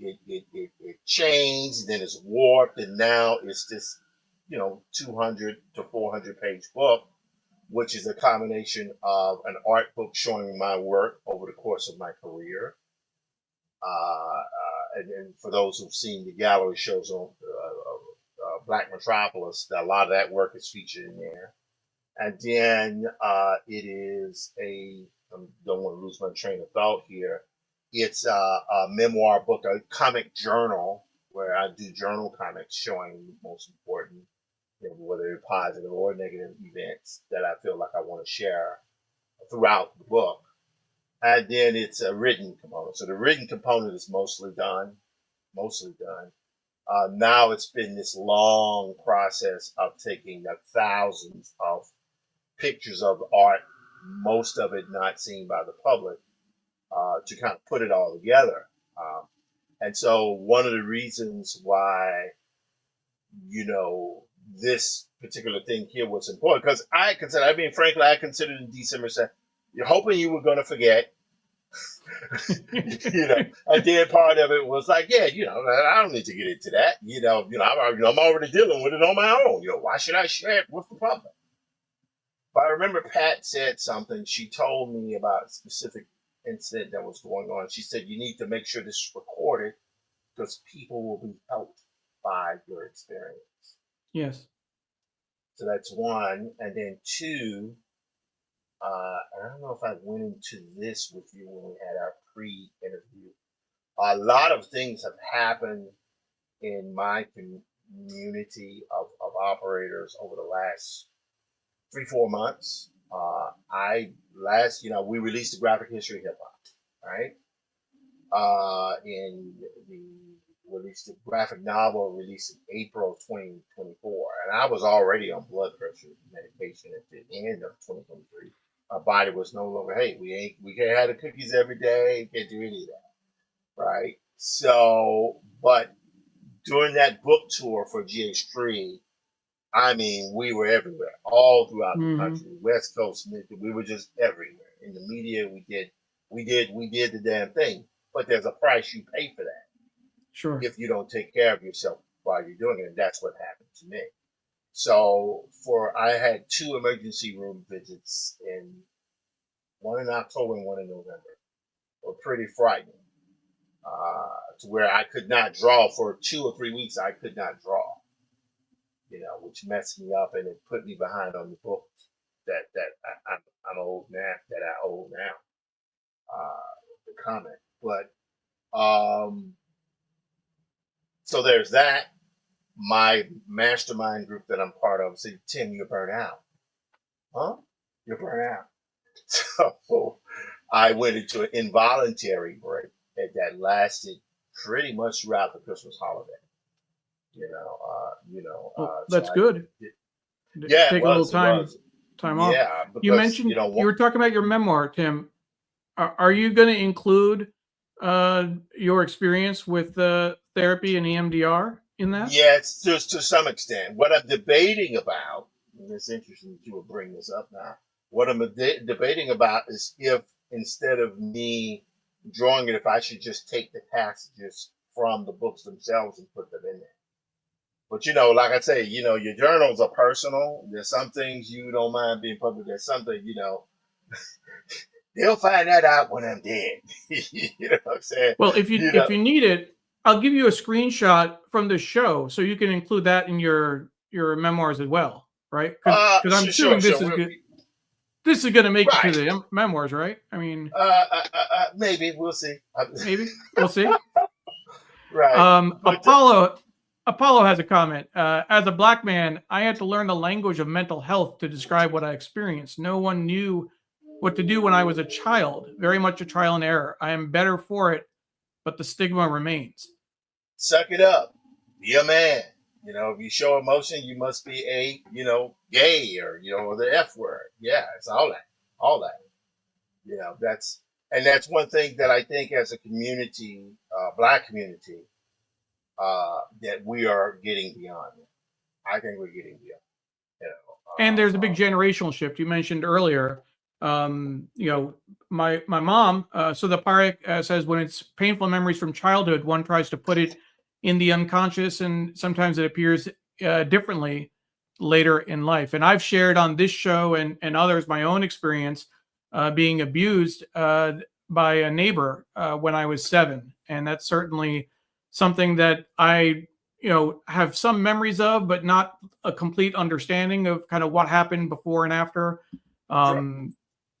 changed, then it's warped, and now it's this 200 to 400 page book, which is a combination of an art book showing my work over the course of my career. And then for those who've seen the gallery shows on Black Metropolis, a lot of that work is featured in there. And then it is I don't want to lose my train of thought here. It's a memoir book, a comic journal, where I do journal comics showing the most important, whether they're positive or negative events that I feel like I want to share throughout the book. And then it's a written component. So the written component is mostly done. Now it's been this long process of taking the thousands of pictures of art, most of it not seen by the public, to kind of put it all together. And so one of the reasons why, this particular thing here was important, because frankly, I considered in December, saying, you're hoping you were going to forget, and then part of it was like, I don't need to get into that. I'm already dealing with it on my own. Why should I share it with the public? But I remember Pat said something. She told me about a specific incident that was going on. She said, you need to make sure this is recorded because people will be helped by your experience. Yes. So that's one. And then two, I don't know if I went into this with you when we had our pre-interview. A lot of things have happened in my community of operators over the last 3-4 months. We released the graphic history of hip hop, right? Released the graphic novel released in April of 2024, and I was already on blood pressure medication at the end of 2023. My body was no longer, hey, we can't have the cookies every day, can't do any of that, right? So, but during that book tour for GH3, we were everywhere, all throughout the country, West Coast, we were just everywhere. In the media, we did the damn thing. But there's a price you pay for that. Sure. If you don't take care of yourself while you're doing it, and that's what happened to me. So I had 2 emergency room visits, one in October and one in November. Were pretty frightening, to where I could not draw for 2 or 3 weeks. I could not draw. Which messed me up, and it put me behind on the books that I'm old now, that I owe now, the comment. But so there's that. My mastermind group that I'm part of said, Tim, you're burnt out. Huh? You're burnt out. So I went into an involuntary break that lasted pretty much throughout the Christmas holiday. That's good. Yeah, take a little time off. Yeah, because, you mentioned you were talking about your memoir, Tim. Are you going to include your experience with therapy and EMDR in that? Yes, to some extent. What I'm debating about, and it's interesting that you would bring this up now. What I'm debating about is if instead of me drawing it, if I should just take the passages from the books themselves and put them in there. But like I say, your journals are personal. There's some things you don't mind being public. There's something, they'll find that out when I'm dead. You know what I'm saying? Well, if you need it, I'll give you a screenshot from the show so you can include that in your memoirs as well, right? Because I'm assuming this is good. This is going to make it to the memoirs, right? Maybe we'll see. Maybe we'll see. Right. Apollo has a comment. As a Black man, I had to learn the language of mental health to describe what I experienced. No one knew what to do when I was a child. Very much a trial and error. I am better for it, but the stigma remains. Suck it up. Be a man. If you show emotion, you must be gay or the F word. Yeah, it's all that. That's one thing that I think as a community, Black community, that we are getting beyond. I think we're getting beyond. And there's a big generational shift. You mentioned earlier, You know, my mom. So the Parik says when it's painful memories from childhood, one tries to put it in the unconscious, and sometimes it appears differently later in life. And I've shared on this show and others my own experience being abused by a neighbor when I was 7, and that's certainly something that I have some memories of, but not a complete understanding of kind of what happened before and after. Sure.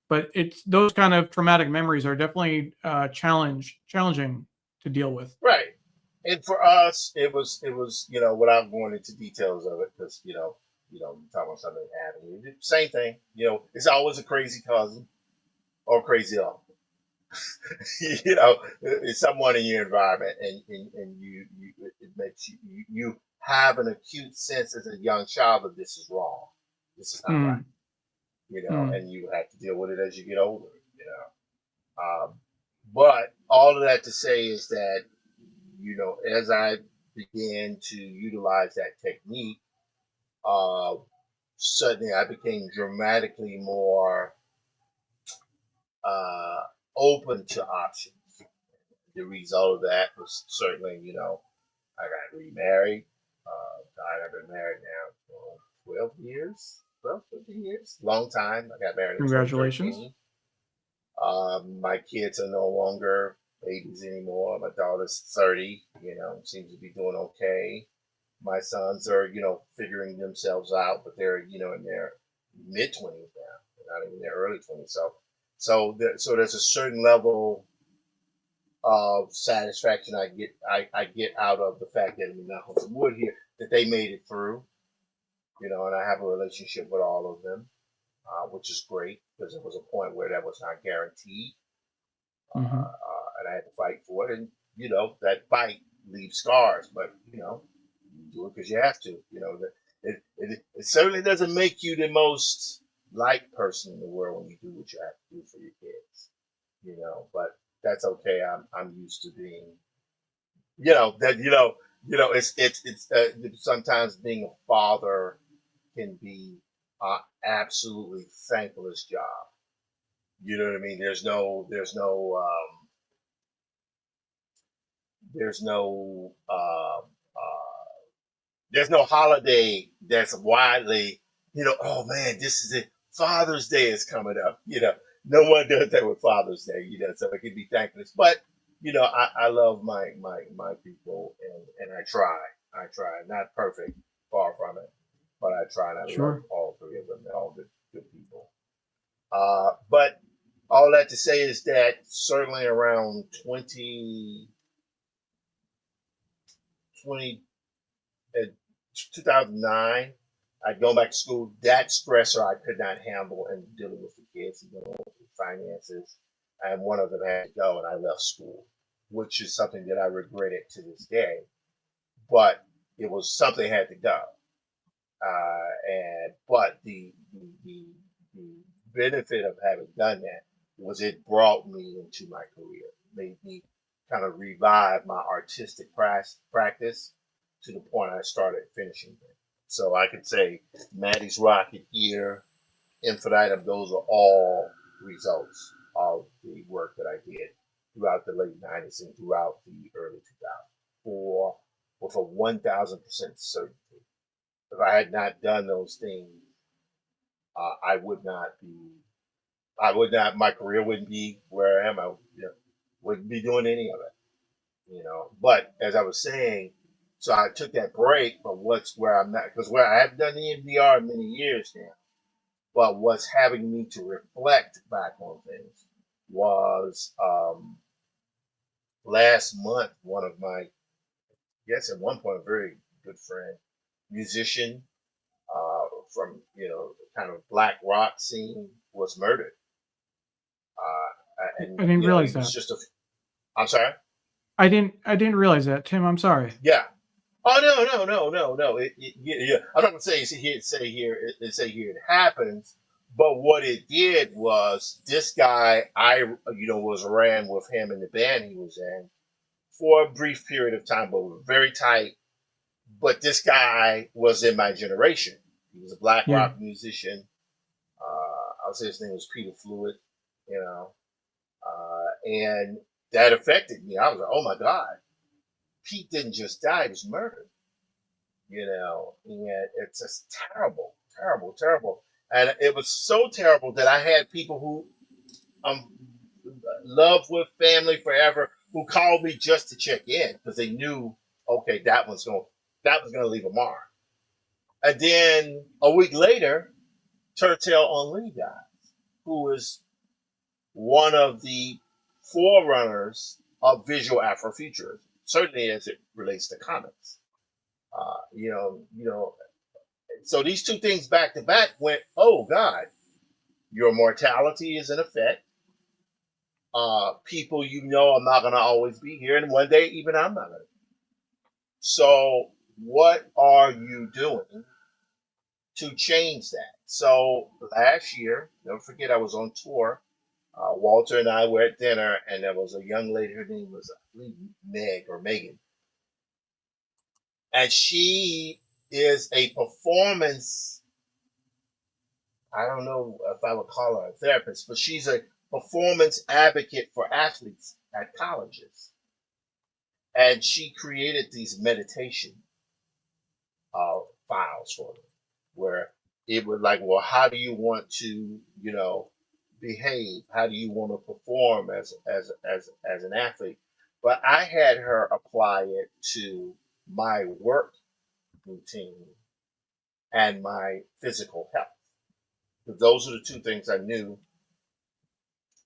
But it's those kind of traumatic memories are definitely challenging to deal with. Right. And for us, it was without going into details of it, because you talk about something happening. Same thing. It's always a crazy cousin or crazy uncle. It's someone in your environment, and it makes you have an acute sense as a young child that this is wrong, this is not right, Mm, mm, and you have to deal with it as you get older. But all of that to say is that as I began to utilize that technique, uh, suddenly I became dramatically more uh, open to options. The result of that was certainly, I got remarried. I've been married now for 12 years, 12, 15 years, long time. I got married in congratulations. 2013. My kids are no longer babies anymore. My daughter's 30, seems to be doing okay. My sons are, figuring themselves out, but they're, in their mid 20s now. They're not even in their early 20s. So there's a certain level of satisfaction I get out of the fact that, knock on some wood here, that they made it through, and I have a relationship with all of them, which is great, because there was a point where that was not guaranteed, Hmm. and I had to fight for it, and that fight leaves scars, but you do it because you have to. It certainly doesn't make you the most liked person in the world when you do what you have to do for your kids, but that's okay. I'm used to being, that it's sometimes being a father can be absolutely thankless job. You know what I mean? There's no there's no holiday that's widely, oh man, this is it. Father's Day is coming up. No one does that with Father's Day, so it can be thankless. But, I love my people, and I try. I try. Not perfect, far from it. But I try, and I love Sure. all three of them. They're all good people. But all that to say is that certainly around 20, 2009, I'd go back to school. That stressor I could not handle, and dealing with the kids, with finances. And one of them had to go, and I left school, which is something that I regretted to this day. But it was something that had to go. But the benefit of having done that was it brought me into my career, made me kind of revive my artistic practice to the point I started finishing it. So I could say Maddie's Rocket Ear, Infinitum, those are all results of the work that I did throughout the late 90s and throughout the early 2000s for with a 1000% certainty. If I had not done those things, I would not be. I would not. My career wouldn't be where I am. Wouldn't be doing any of it. But as I was saying, so I took that break. But what's where I'm not, because where I have done the EMDR many years now. But what's having me to reflect back on things was last month. One of my, yes, at one point, a very good friend, musician, from kind of black rock scene, was murdered. And I didn't he realize was that. just a. I'm sorry. I didn't realize that, Tim. I'm sorry. Yeah. Oh no. Yeah. I'm not gonna say here it happens, but what it did was this guy I was ran with him in the band he was in for a brief period of time, but we were very tight. But this guy was in my generation. He was a black Yeah. rock musician. I'll say his name was Peter Fluid, you know, and that affected me. I was like, oh my God, Pete didn't just die; he was murdered. You know, and it's just terrible, terrible, terrible. And it was so terrible that I had people who I'm loved with family forever who called me just to check in because they knew, okay, that was gonna leave a mark. And then a week later, Tertel Henry died, who was one of the forerunners of visual Afrofuturism, certainly as it relates to comics. You know. So these two things back to back went, oh God, your mortality is in effect. People you know are not going to always be here, and one day even I'm not going to. So what are you doing to change that? So last year, never forget, I was on tour. Walter and I were at dinner, and there was a young lady. Her name was, I believe, Meg or Megan, and she is a performance. I don't know if I would call her a therapist, but she's a performance advocate for athletes at colleges. And she created these meditation files for them where it would like, well, how do you want to, behave? How do you want to perform as an athlete? But I had her apply it to my work routine and my physical health. Those are the two things I knew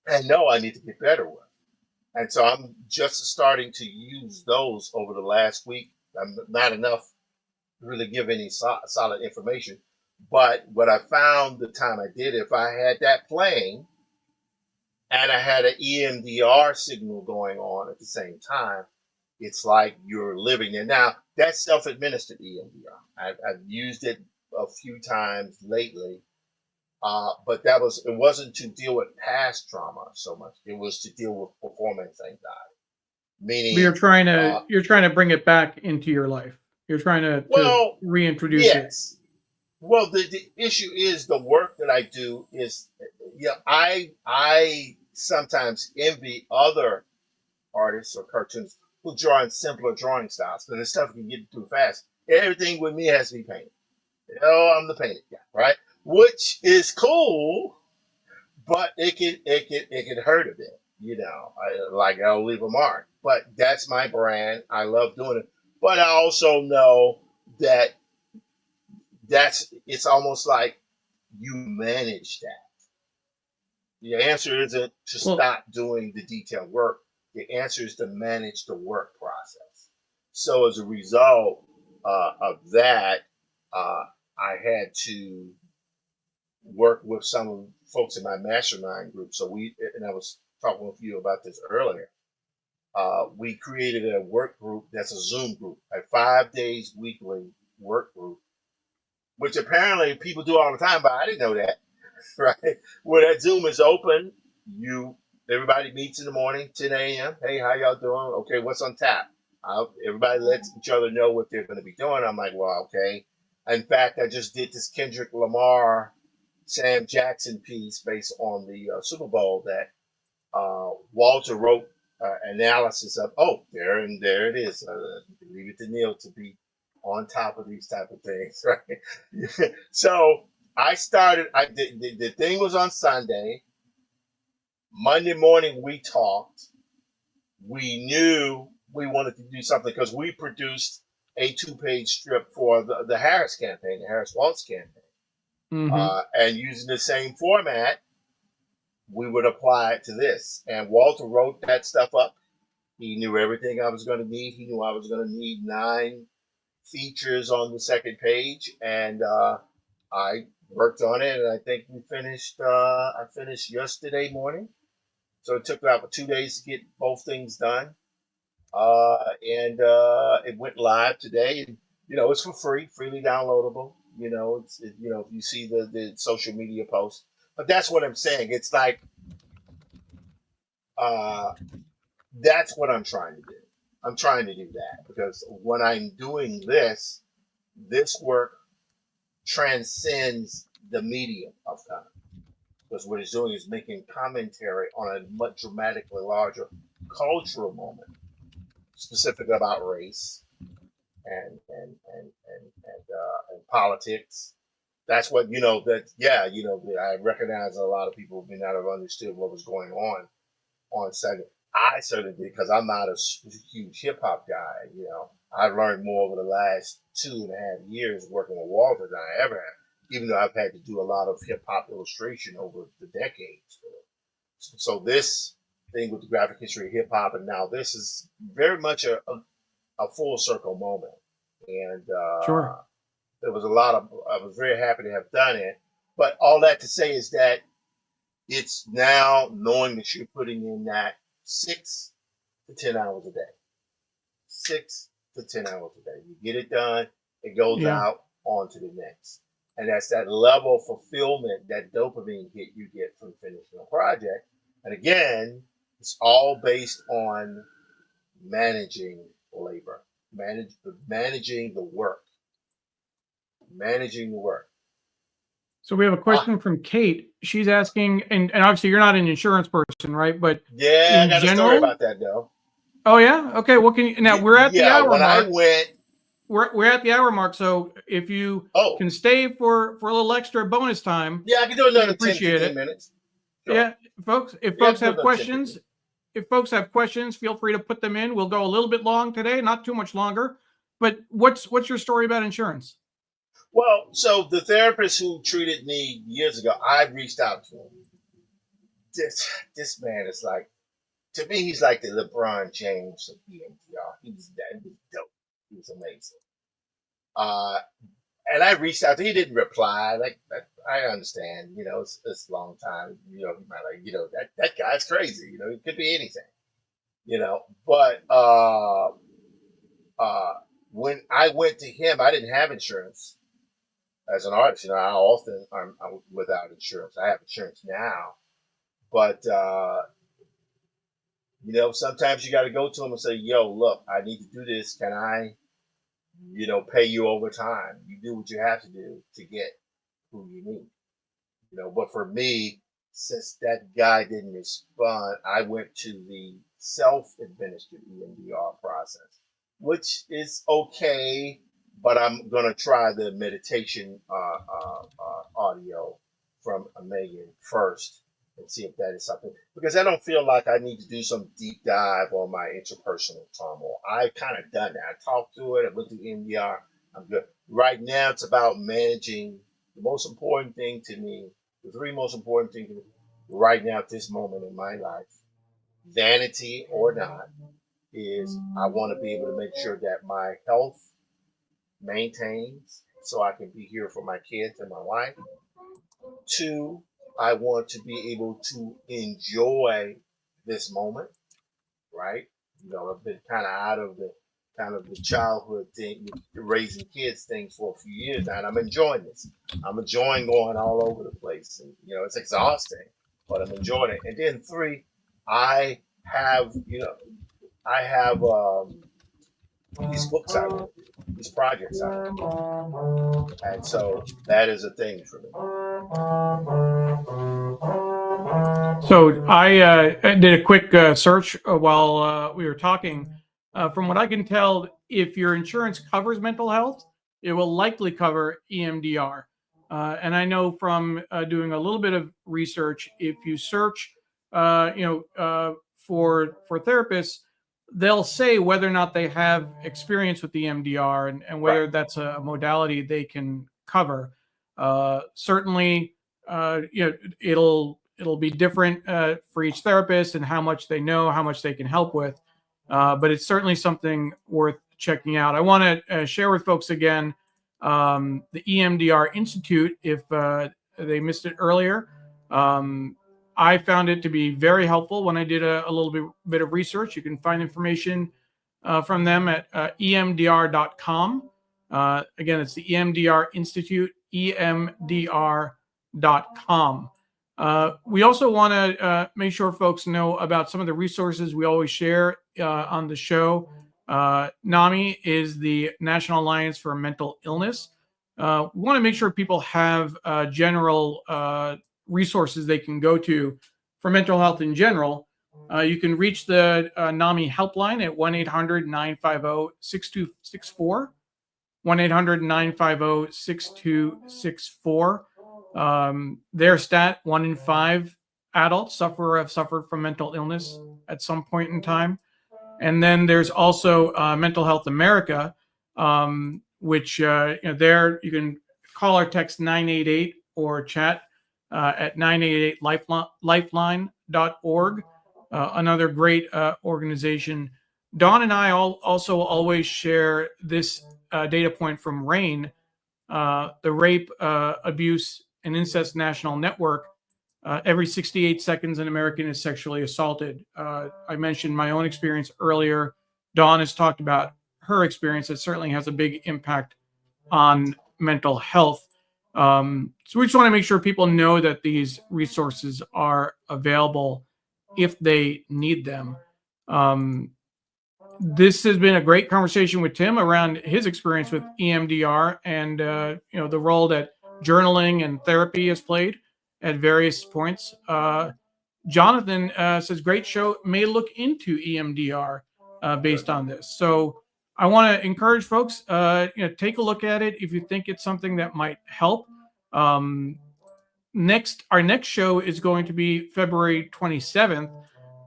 and know I need to get better with. And so I'm just starting to use those over the last week. I'm not enough to really give any solid information. But what I found the time I did, if I had that playing and I had an EMDR signal going on at the same time, it's like you're living there. Now, that's self-administered EMDR. I've used it a few times lately. But it wasn't to deal with past trauma so much. It was to deal with performance anxiety. You're Meaning, trying to bring it back into your life. You're trying to well, reintroduce it. yes. Well, the issue is the work that I do is, I sometimes envy other artists or cartoonists who draw in simpler drawing styles because the stuff can get through fast. Everything with me has to be painted. Oh, I'm the painted guy, right? Which is cool, but it can hurt a bit, I'll leave a mark. But that's my brand. I love doing it. But I also know that it's almost like you manage that. The answer isn't to stop doing the detailed work. The answer is to manage the work process. So as a result of that, I had to work with some folks in my mastermind group. And I was talking with you about this earlier. We created a work group that's a Zoom group, a 5 days weekly work group, which apparently people do all the time, but I didn't know that, right? Where that Zoom is open, everybody meets in the morning, 10 a.m. Hey, how y'all doing? Okay, what's on tap? Everybody lets each other know what they're going to be doing. I'm like, well, okay. In fact, I just did this Kendrick Lamar Sam Jackson piece based on the Super Bowl that Walter wrote analysis of. Oh, there it is. Leave it to Neil to be on top of these type of things, right? So I started. The thing was on Sunday. Monday morning we talked. We knew we wanted to do something because we produced a 2-page strip for the Harris campaign, the Harris Waltz campaign. Mm-hmm. And using the same format, we would apply it to this. And Walter wrote that stuff up. He knew everything I was going to need. He knew I was going to need 9 features on the second page, and I worked on it. And I think we finished. I finished yesterday morning, so it took about 2 days to get both things done. And it went live today. And, it's for free, freely downloadable. If you see the social media posts. But that's what I'm saying. It's like that's what I'm trying to do. I'm trying to do that because when I'm doing this work transcends the medium of comic. because what it's doing is making commentary on a much dramatically larger cultural moment, specific about race and politics. That's what that. Yeah, I recognize a lot of people may not have understood what was going on set. I certainly did because I'm not a huge hip hop guy. I've learned more over the last 2.5 years working with Walter than I ever have, even though I've had to do a lot of hip hop illustration over the decades. So this thing with the graphic history of hip hop, and now this is very much a full circle moment. And Sure. there was I was very happy to have done it. But all that to say is that it's now knowing that you're putting in that 6 to 10 hours a day. 6 to 10 hours a day. You get it done, it goes out on to the next. And that's that level of fulfillment, that dopamine hit you get from finishing a project. And again, it's all based on managing labor, managing the work. Managing the work. So we have a question from Kate. She's asking, and obviously you're not an insurance person, right? But yeah, I got a story about that though. Oh yeah, okay. Well, now we're at the hour when mark. I went, we're at the hour mark. So if you can stay for a little extra bonus time, yeah, I can do another 10, 15 minutes. Sure. Yeah, folks. If folks have questions, feel free to put them in. We'll go a little bit long today, not too much longer. But what's your story about insurance? Well, so the therapist who treated me years ago, I reached out to him. This man is like, to me, he's like the LeBron James of EMDR. He was dope. He was amazing. And I reached out to him. He didn't reply. Like, I understand, it's a long time. He might that guy's crazy. It could be anything. But when I went to him, I didn't have insurance. As an artist, I often I'm without insurance. I have insurance now, but sometimes you got to go to them and say, "Yo, look, I need to do this. Can I, pay you over time? You do what you have to do to get who you need." But for me, since that guy didn't respond, I went to the self-administered EMDR process, which is okay. But I'm going to try the meditation audio from Megan first and see if that is something. Because I don't feel like I need to do some deep dive on my interpersonal trauma. I kind of done that. I talked through it. I went through EMDR. I'm good. Right now, it's about managing the most important thing to me, the 3 most important things to me right now at this moment in my life, vanity or not, is I want to be able to make sure that my health maintains so I can be here for my kids and my wife. 2, I want to be able to enjoy this moment, right? I've been kind of out of the childhood thing, raising kids thing for a few years now, and I'm enjoying this. I'm enjoying going all over the place, and it's exhausting, but I'm enjoying it. And then 3, I have these books I want to do, these projects I want to do. And so that is a thing for me. So I did a quick search while we were talking. From what I can tell, if your insurance covers mental health, it will likely cover EMDR. And I know from doing a little bit of research, if you search, for therapists, they'll say whether or not they have experience with the EMDR and whether that's a modality they can cover. Certainly, it'll be different for each therapist and how much they know, how much they can help with. But it's certainly something worth checking out. I want to share with folks again the EMDR Institute if they missed it earlier. I found it to be very helpful when I did a little bit of research. You can find information from them at emdr.com. Again, it's the EMDR Institute, emdr.com. We also want to make sure folks know about some of the resources we always share on the show. NAMI is the National Alliance for Mental Illness. We want to make sure people have general resources they can go to for mental health in general. You can reach the NAMI helpline at 1-800-950-6264. 1-800-950-6264. Their stat: 1 in 5 adults have suffered from mental illness at some point in time. And then there's also Mental Health America, which there you can call or text 988 or chat at 988lifeline.org. Another great organization. Dawn and I also always share this data point from RAIN, the Rape, Abuse, and Incest National Network. Every 68 seconds, an American is sexually assaulted. I mentioned my own experience earlier. Dawn has talked about her experience. It certainly has a big impact on mental health. So we just want to make sure people know that these resources are available if they need them. This has been a great conversation with Tim around his experience with EMDR and the role that journaling and therapy has played at various points. Jonathan says, great show, may look into EMDR based on this. So I want to encourage folks, take a look at it if you think it's something that might help. Our next show is going to be February 27th,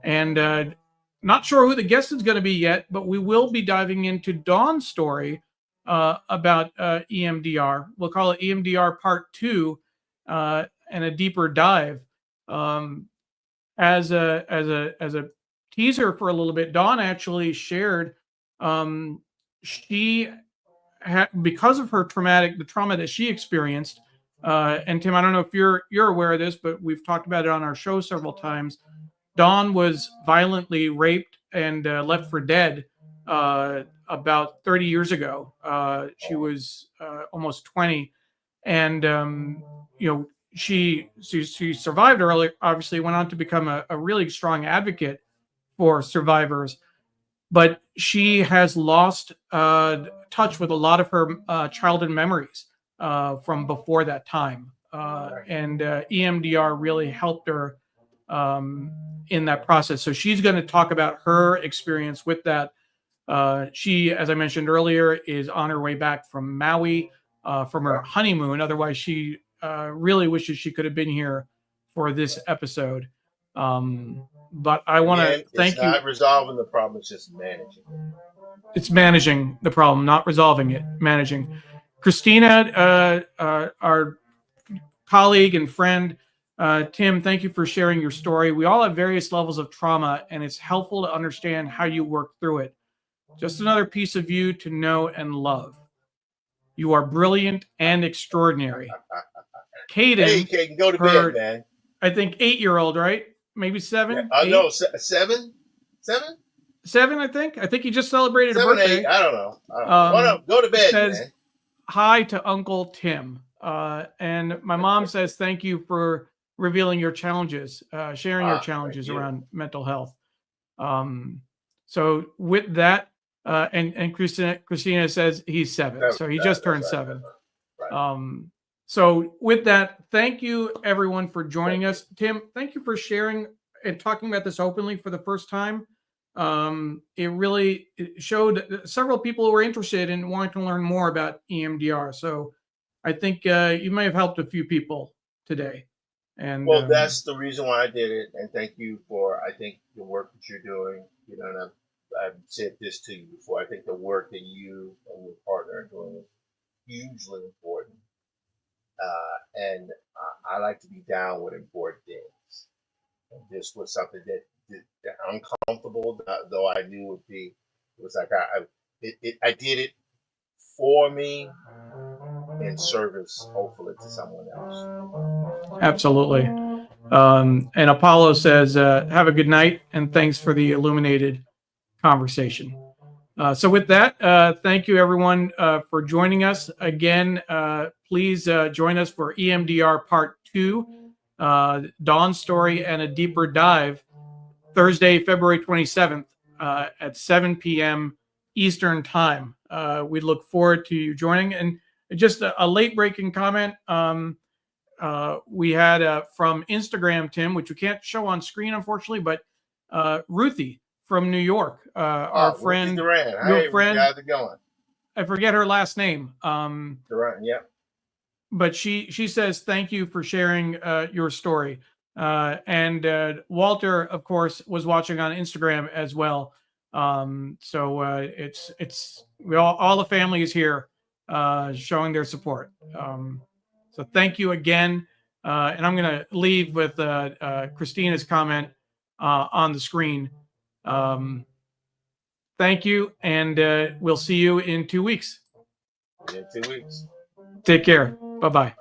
and not sure who the guest is going to be yet, but we will be diving into Dawn's story about EMDR. We'll call it EMDR Part 2, and a deeper dive. As a teaser for a little bit, Dawn actually shared she had, because of her the trauma that she experienced. And Tim, I don't know if you're aware of this, but we've talked about it on our show several times. Dawn was violently raped and left for dead about 30 years ago. She was almost 20, and she survived early. Obviously, went on to become a really strong advocate for survivors, but she has lost touch with a lot of her childhood memories from before that time, and EMDR really helped her in that process. So she's going to talk about her experience with that. She, as I mentioned earlier, is on her way back from Maui from her honeymoon. Otherwise, she really wishes she could have been here for this episode. But I want to thank you. It's not resolving the problem, it's just managing. It's managing the problem, not resolving it, managing. Christina, our colleague and friend, Tim, thank you for sharing your story. We all have various levels of trauma, and it's helpful to understand how you work through it. Just another piece of you to know and love. You are brilliant and extraordinary. Caden, Caden, go to bed, man. I think 8-year-old, right? Maybe 7? Yeah, no, 7? 7? 7, I think. I think he just celebrated 7, a birthday. 8. I don't know. Go to bed, man. Hi to Uncle Tim. And my mom says thank you for revealing your challenges, sharing your challenges around mental health. So with that, and Christina says he's 7, so he just turned 7. Right. So with that, thank you everyone for joining us. Tim, thank you for sharing and talking about this openly for the first time. It really showed several people who were interested in wanting to learn more about EMDR. So I think you may have helped a few people today. And that's the reason why I did it. And thank you for, I think, the work that you're doing. And I've said this to you before. I think the work that you and your partner are doing is hugely important. And I like to be down with important things. And this was something that uncomfortable, though I knew would be. It was like I did it for me in service, hopefully, to someone else. Absolutely. And Apollo says, have a good night, and thanks for the illuminated conversation. So with that, thank you everyone for joining us. Again, please join us for EMDR Part 2, Dawn's story and a deeper dive, Thursday, February 27th at 7 p.m. Eastern Time. We look forward to you joining. And just a late breaking comment. We had from Instagram, Tim, which we can't show on screen, unfortunately, but Ruthie from New York, our friend, Duran. your Hey, friend. how's it going? I forget her last name. Duran, yeah. But she says thank you for sharing your story. And Walter, of course, was watching on Instagram as well. So it's we all the family is here showing their support. So thank you again. And I'm going to leave with Christina's comment on the screen. Thank you, and we'll see you in 2 weeks. In 2 weeks. Take care. Bye-bye.